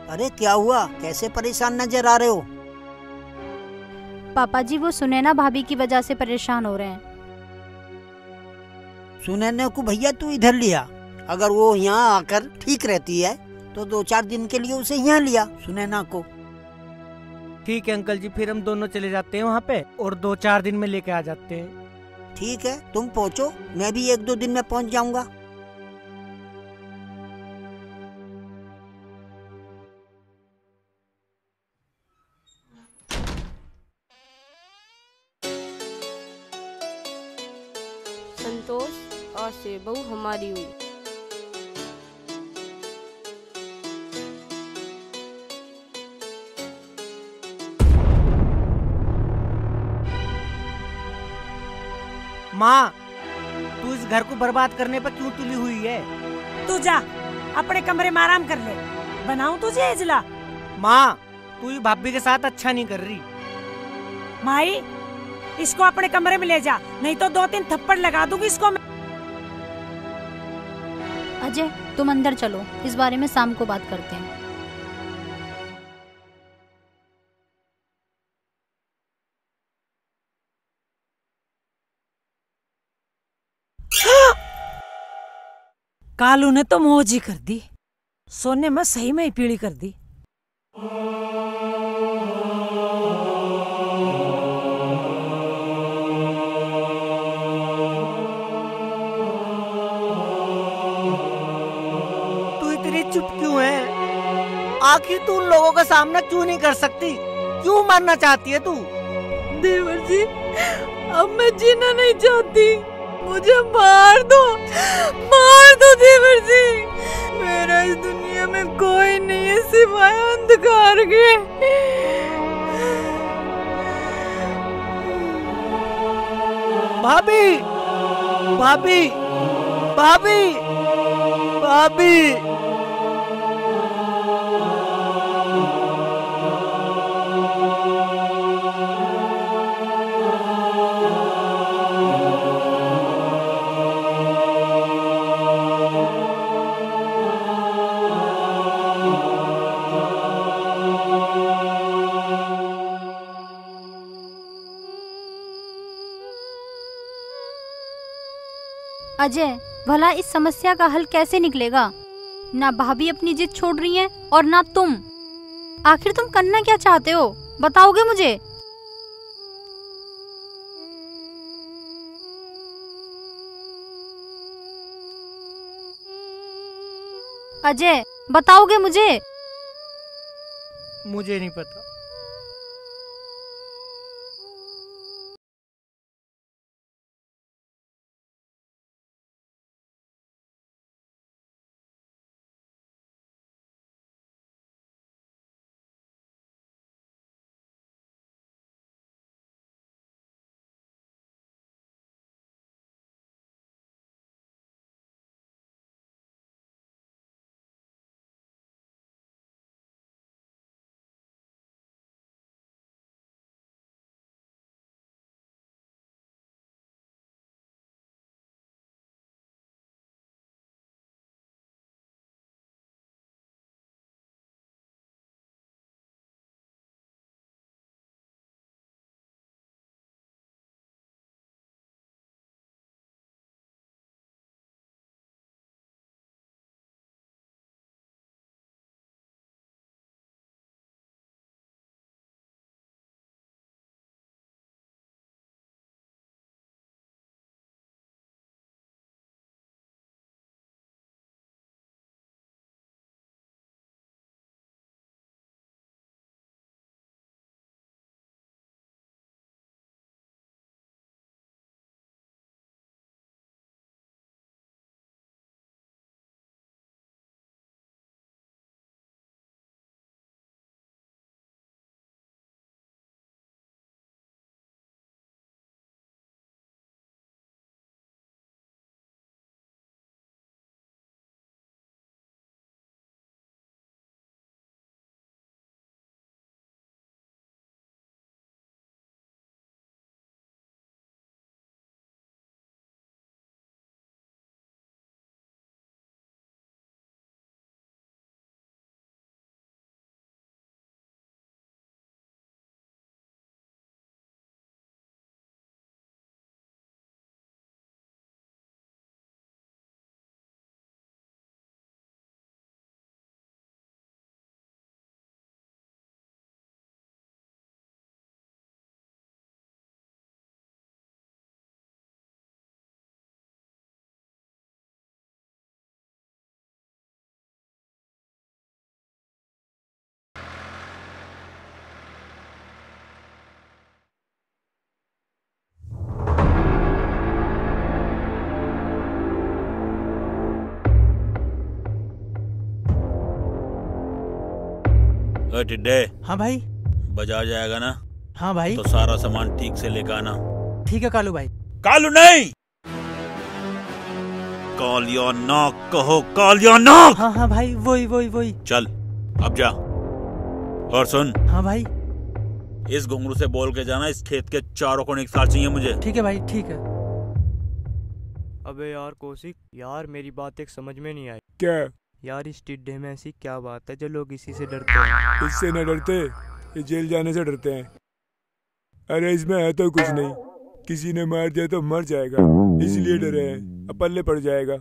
अरे क्या हुआ, कैसे परेशान नजर आ रहे हो? पापा जी वो सुनैना भाभी की वजह से परेशान हो रहे हैं। सुनैना को भैया तू इधर लिया, अगर वो यहाँ आकर ठीक रहती है तो 2-4 दिन के लिए उसे यहाँ लिया सुनैना को। ठीक है अंकल जी, फिर हम दोनों चले जाते हैं वहाँ पे और 2-4 दिन में लेके आ जाते हैं। ठीक है, तुम पहुँचो, मैं भी 1-2 दिन में पहुँच जाऊंगा। संतोष, आज से बहू हमारी हुई। माँ, तू इस घर को बर्बाद करने पर क्यों तुली हुई है? तू जा अपने कमरे में आराम कर ले, बनाऊं तुझे इजला? माँ, तू ये भाभी के साथ अच्छा नहीं कर रही। माई, इसको अपने कमरे में ले जा, नहीं तो 2-3 थप्पड़ लगा दूंगी इसको मैं। अजय तुम अंदर चलो, इस बारे में शाम को बात करते हैं। कालू ने तो मौज ही कर दी, सोने में सही में ही पीड़ी कर दी। तू इतनी चुप क्यों है? आखिर तू उन लोगों का सामना क्यों नहीं कर सकती? क्यों मरना चाहती है तू? देवर जी, अब मैं जीना नहीं चाहती, मुझे मार दो, मार दो देवर जी। मेरा इस दुनिया में कोई नहीं है सिवाय अंधकार के। भाभी, भाभी, भाभी, भाभी। अजय, भला इस समस्या का हल कैसे निकलेगा? ना भाभी अपनी जिद छोड़ रही है और ना तुम। आखिर तुम करना क्या चाहते हो, बताओगे मुझे? अजय बताओगे मुझे? मुझे नहीं पता। ओए टिड्डे। हाँ भाई। बाजार जाएगा ना? हाँ भाई। तो सारा सामान ठीक से लेकर आना। ठीक है कालू भाई। कालू नहीं, कालिया नाग कहो, कालिया नाग। हाँ हाँ भाई, वही। चल अब जा। और सुन। हाँ भाई। इस घुंघरू से बोल के जाना, इस खेत के चारों कोने एक साथ चाहिए मुझे। ठीक है भाई, ठीक है। अबे यार कौशिक, यार मेरी बात एक समझ में नहीं आई। क्या? यार इस टिड्डे में ऐसी क्या बात है जो लोग इसी से डरते हैं? इससे न डरते, ये जेल जाने से डरते हैं। अरे इसमें है तो कुछ नहीं, किसी ने मार दिया तो मर जाएगा, इसलिए डरे हैं, अब पल्ले पड़ जाएगा।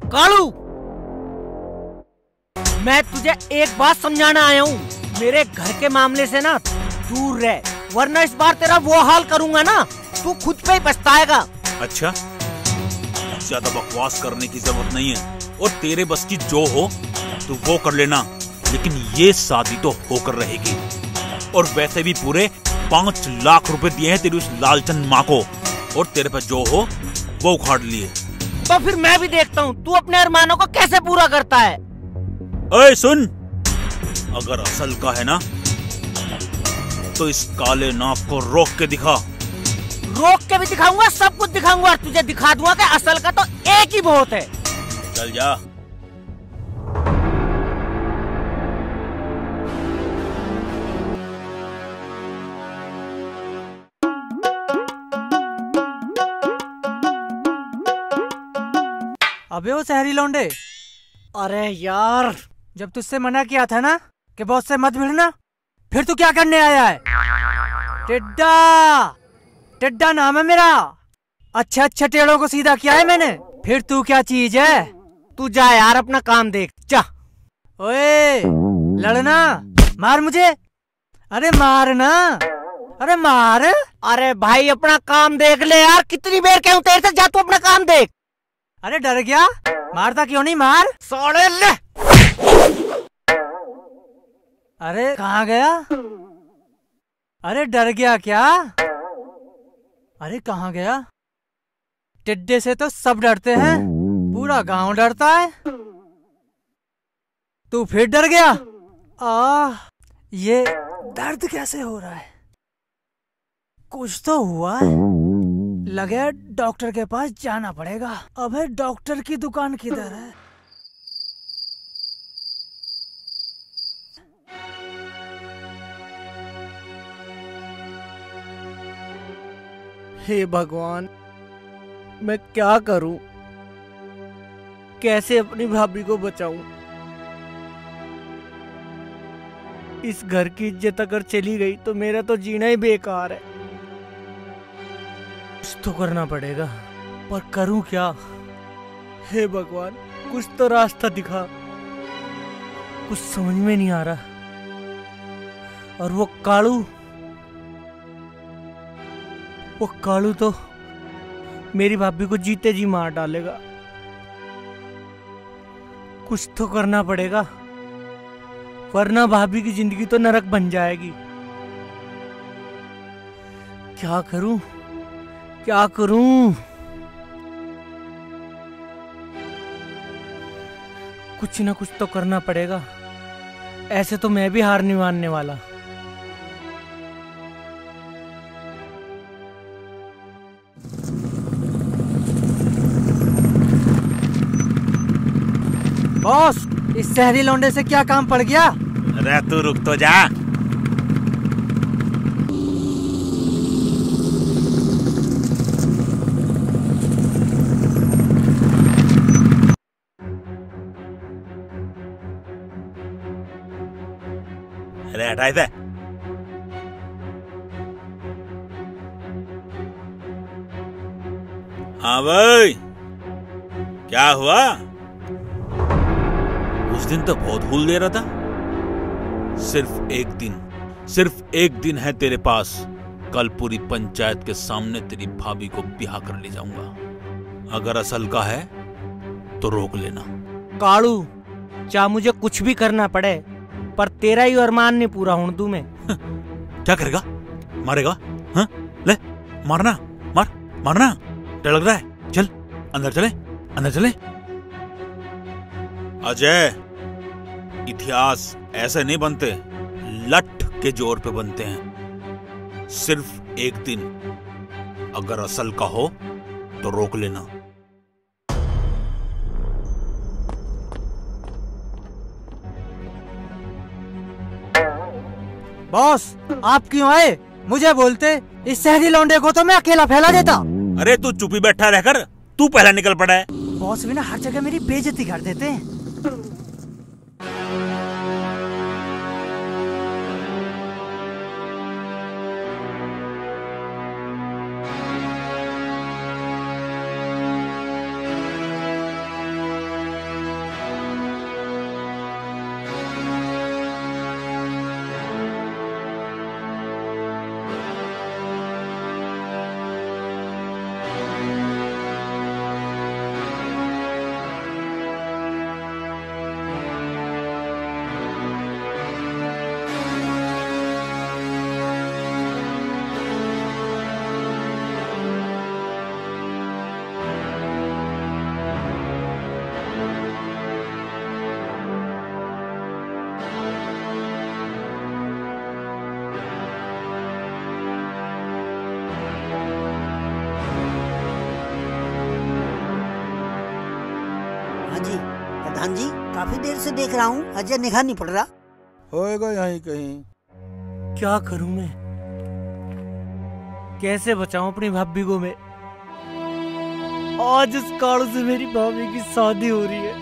कालू, मैं तुझे एक बात समझाना आया हूँ, मेरे घर के मामले से ना दूर रह, वरना इस बार तेरा वो हाल करूंगा ना, तू खुद पे ही पछताएगा। अच्छा, ज्यादा बकवास करने की जरूरत नहीं है, और तेरे बस की जो हो तू वो कर लेना, लेकिन ये शादी तो होकर रहेगी। और वैसे भी पूरे 5 लाख रुपए दिए हैं तेरी उस लालचंद माँ को, और तेरे पे जो हो वो उखाड़ लिए। तो फिर मैं भी देखता हूँ तू अपने अरमानों को कैसे पूरा करता है। ओए सुन, अगर असल का है ना तो इस काले नाग को रोक के दिखा। रोक के भी दिखाऊंगा, सब कुछ दिखाऊंगा, और तुझे दिखा दूंगा कि असल का तो एक ही बहुत है। चल जा। अबे वो शहरी लौंडे, अरे यार, जब तुझसे मना किया था ना कि बॉस से मत भिड़ना, फिर तू क्या करने आया है? टिड्डा, टिड्डा नाम है मेरा। अच्छा टेढ़ों को सीधा किया है मैंने, फिर तू क्या चीज है? तू जा यार, अपना काम देख जा। ओए लड़ना, मार मुझे, अरे मारना, अरे मार। अरे भाई अपना काम देख ले यार, कितनी देर कहूं तेरे से, जा तू अपना काम देख। अरे डर गया? मारता क्यों नहीं, मार। सोड़े ले। अरे कहाँ गया? अरे डर गया क्या? अरे कहाँ गया? टिड्डे से तो सब डरते हैं, पूरा गांव डरता है, तू फिर डर गया? ये दर्द कैसे हो रहा है? कुछ तो हुआ है, लगे डॉक्टर के पास जाना पड़ेगा। अबे डॉक्टर की दुकान किधर है? हे भगवान, मैं क्या करूं? कैसे अपनी भाभी को बचाऊं? इस घर की इज्जत अगर चली गई तो मेरा तो जीना ही बेकार है। कुछ तो करना पड़ेगा, पर करूं क्या? हे भगवान, कुछ तो रास्ता दिखा। कुछ समझ में नहीं आ रहा। और वो कालू तो मेरी भाभी को जीते जी मार डालेगा। कुछ तो करना पड़ेगा, वरना भाभी की जिंदगी तो नरक बन जाएगी। क्या करूं? क्या करूं? कुछ ना कुछ तो करना पड़ेगा, ऐसे तो मैं भी हार नहीं मानने वाला। बॉस, इस शहरी लौंडे से क्या काम पड़ गया? अरे तू रुक तो जा। अरे हटा इसे। हाँ भाई, क्या हुआ? उस दिन तो बहुत भूल दे रहा था। सिर्फ एक दिन है तेरे पास। कल पूरी पंचायत के सामने तेरी भाभी को ब्याह कर ले जाऊंगा। अगर असल का है तो रोक लेना। कालू, चाहे मुझे कुछ भी करना पड़े, पर तेरा ही अरमान नहीं पूरा होने दूं मैं। क्या करेगा? मारेगा? हाँ? ले मारना, मारना। डर लग रहा है? चल अंदर चले, अंदर चले। अजय, इतिहास ऐसे नहीं बनते, लठ के जोर पे बनते हैं। सिर्फ एक दिन अगर असल का हो तो रोक लेना। बॉस, आप क्यों आए? मुझे बोलते, इस शहरी लौंडे को तो मैं अकेला फैला देता। अरे तू चुप ही बैठा रहकर तू पहला निकल पड़ा है। बॉस भी ना हर जगह मेरी बेइज्जती कर देते हैं। प्रधान जी, काफी देर से देख रहा हूँ, अजय निगाह नहीं पड़ रहा। होएगा यहीं कहीं। क्या करूं मैं? कैसे बचाऊं अपनी भाभी को मैं? आज इस काल से मेरी भाभी की शादी हो रही है।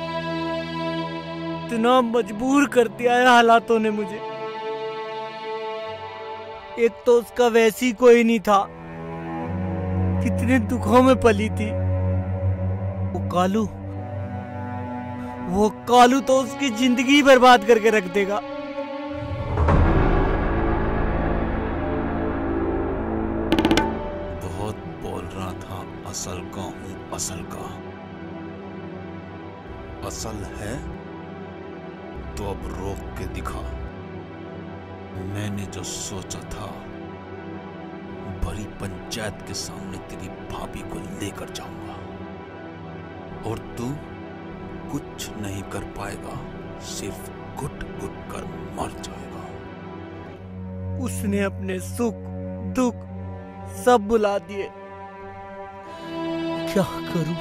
इतना मजबूर कर दिया है हालातों ने मुझे। एक तो उसका वैसी कोई नहीं था, कितने दुखों में पली थी। वो कालू तो उसकी जिंदगी बर्बाद करके रख देगा। बहुत बोल रहा था असल का हूं, असल का। असल है तो अब रोक के दिखा। मैंने जो सोचा था, बड़ी पंचायत के सामने तेरी भाभी को लेकर जाऊंगा और तू कुछ नहीं कर पाएगा, सिर्फ घुट घुट कर मर जाएगा। उसने अपने सुख दुख सब बुला दिए। क्या करूं?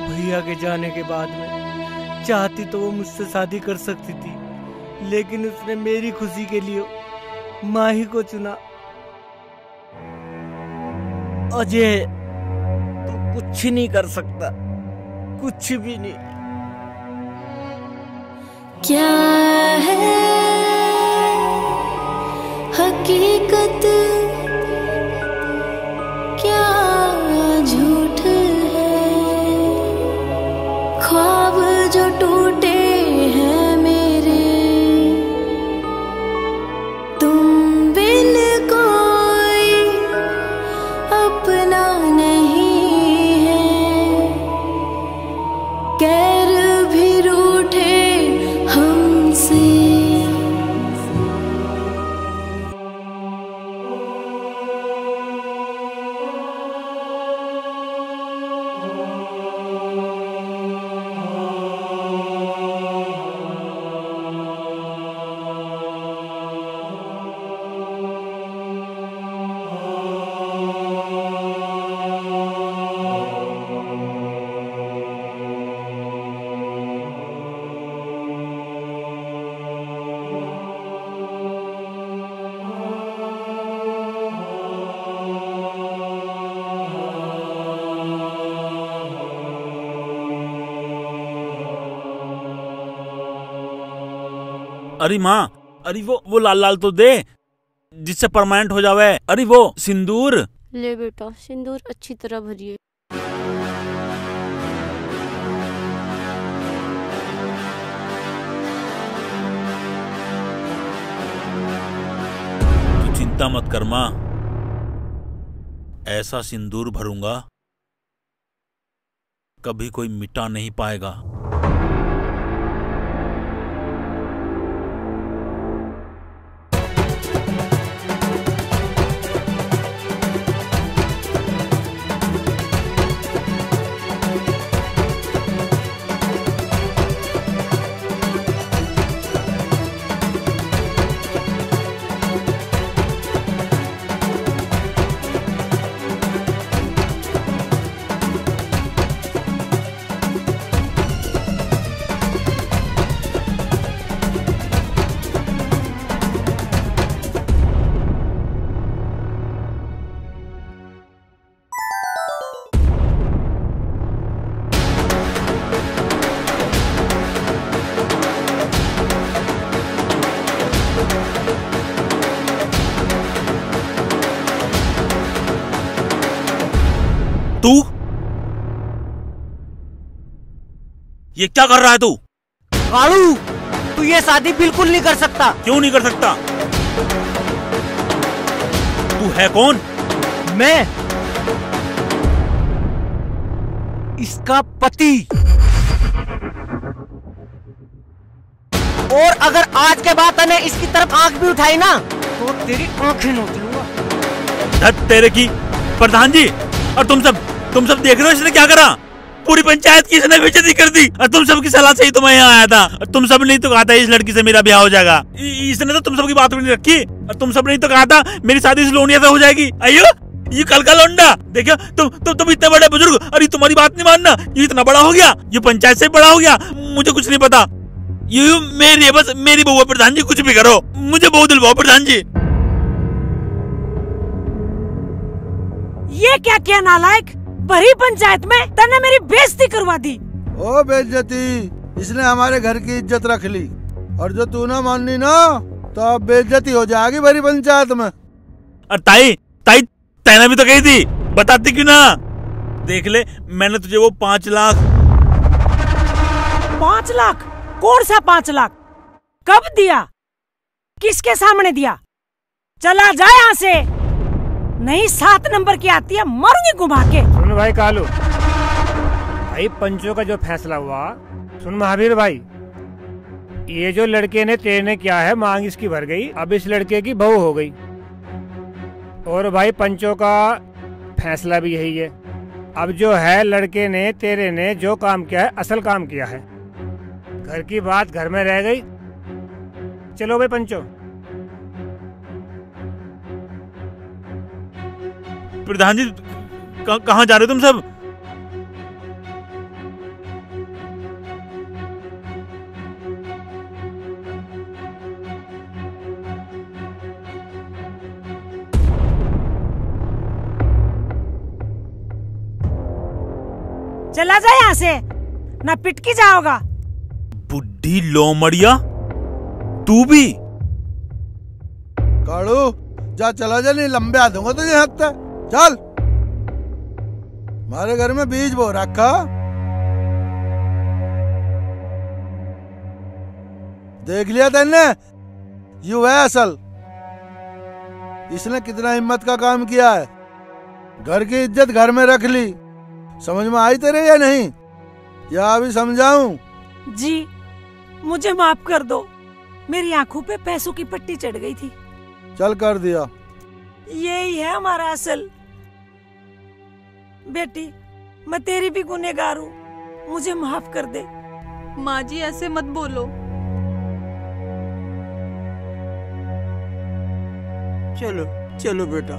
भैया के जाने के बाद में चाहती तो वो मुझसे शादी कर सकती थी, लेकिन उसने मेरी खुशी के लिए माही को चुना। अजय तो कुछ नहीं कर सकता, कुछ भी नहीं। क्या है हकीकत, क्या झूठ है? ख्वाब जो टूटे हैं मेरे, तुम बिन कोई अपना नहीं है। कैर भी रूठे हमसे, अरे माँ, अरे वो लाल लाल तो दे जिससे परमानेंट हो जावे। अरे वो सिंदूर ले बेटा, सिंदूर अच्छी तरह भरिए। तू चिंता मत कर माँ, ऐसा सिंदूर भरूंगा कभी कोई मिटा नहीं पाएगा। तू ये क्या कर रहा है तू? कालू, तू ये शादी बिल्कुल नहीं कर सकता। क्यों नहीं कर सकता? तू है कौन? मैं इसका पति। और अगर आज के बाद तूने इसकी तरफ आंख भी उठाई ना तो तेरी आंखें नोच लूंगा। धत तेरे की। प्रधान जी, और तुम सब देख रहे हो इसने क्या करा? पूरी पंचायत की इसने बेइज्जती कर दी। और तुम सब की सलाह से ही तो मैं यहाँ आया था। और तुम सब नहीं तो कहा था इस लड़की से मेरा ब्याह हो जाएगा। इसने तो तुम सब की बात भी नहीं रखी। और तुम सब नहीं तो कहा था मेरी शादी इस लोनिया से हो जाएगी। अयो ये कल का लौंडा, देखो तुम इतने बड़े बुजुर्ग और ये तुम्हारी बात नहीं मानना। ये इतना बड़ा हो गया, ये पंचायत से बड़ा हो गया, मुझे कुछ नहीं पता। ये मेरी बहू है प्रधान जी, कुछ भी करो, मुझे बहुत दिलवाओ प्रधान जी। ये क्या किया नालायक? भरी पंचायत में तने मेरी बेइज्जती करवा दी। ओ बेइज्जती, इसने हमारे घर की इज्जत रख ली और जो तू ना माननी ना तो अब बेइज्जती हो जाएगी भरी पंचायत में। और ताई तैने भी तो कही थी, बताती क्यों ना? देख ले, मैंने तुझे वो 5 लाख। 5 लाख? कौन सा 5 लाख? कब दिया? किसके सामने दिया? चला जा यहाँ से, नहीं 7 नंबर की आती है, मरूंगी घुमा के। सुन भाई कालू, भाई पंचों का जो फैसला हुआ, सुन महावीर भाई, ये जो लड़के ने तेरे ने किया है, मांग इसकी भर गई, अब इस लड़के की बहू हो गई। और भाई पंचों का फैसला भी यही है। अब जो है लड़के ने तेरे ने जो काम किया है, असल काम किया है। घर की बात घर में रह गई। चलो भाई पंचो। प्रधान जी कहाँ जा रहे हो तुम सब? चला जा यहाँ से, ना पिटकी जाओगा। बुढ़ी लोमड़िया, तू भी? कालू जा, चला जा, नहीं लंबे आ दूंगा तुझे हाथ तक। चल, हमारे घर में बीज बो रखा। देख लिया तेने, यू है असल। इसने कितना हिम्मत का काम किया है, घर की इज्जत घर में रख ली। समझ में आई तेरे या नहीं, या अभी समझाऊं? जी मुझे माफ कर दो, मेरी आंखों पे पैसों की पट्टी चढ़ गई थी। चल कर दिया। यही है हमारा असल। बेटी, मैं तेरी भी गुनहगार हूँ, मुझे माफ कर दे। माँ जी ऐसे मत बोलो। चलो चलो बेटा,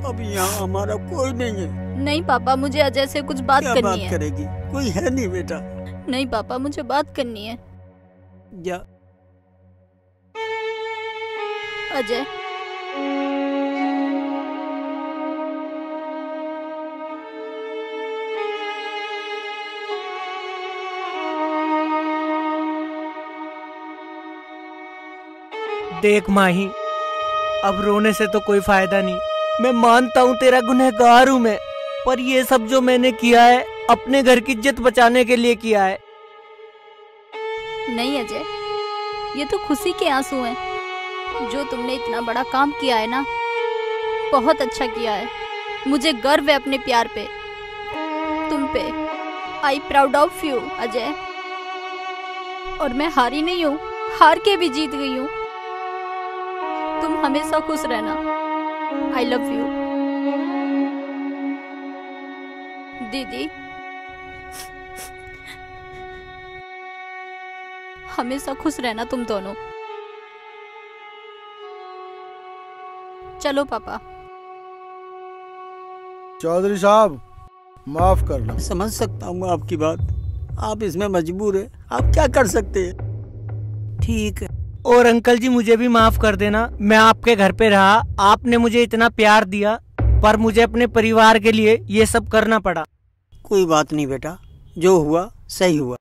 अब यहाँ हमारा कोई नहीं है। नहीं पापा, मुझे अजय से कुछ बात क्या करनी बात है। करेगी? कोई है नहीं बेटा। नहीं पापा, मुझे बात करनी है। जा। अजय, देख माही, अब रोने से तो कोई फायदा नहीं। मैं मानता हूँ तेरा गुनहगार हूँ मैं, पर ये सब जो मैंने किया है अपने घर की इज्जत बचाने के लिए किया है। नहीं अजय, ये तो खुशी के आंसू हैं। जो तुमने इतना बड़ा काम किया है ना, बहुत अच्छा किया है। मुझे गर्व है अपने प्यार पे, तुम पे। I proud of you Ajay. और मैं हारी नहीं हूँ, हार के भी जीत गई हूँ। तुम हमेशा खुश रहना। आई लव यू दीदी। हमेशा खुश रहना तुम दोनों। चलो पापा। चौधरी साहब माफ कर लो। समझ सकता हूँ आपकी बात, आप इसमें मजबूर है, आप क्या कर सकते हैं। ठीक है। और अंकल जी मुझे भी माफ कर देना। मैं आपके घर पे रहा, आपने मुझे इतना प्यार दिया, पर मुझे अपने परिवार के लिए ये सब करना पड़ा। कोई बात नहीं बेटा, जो हुआ सही हुआ।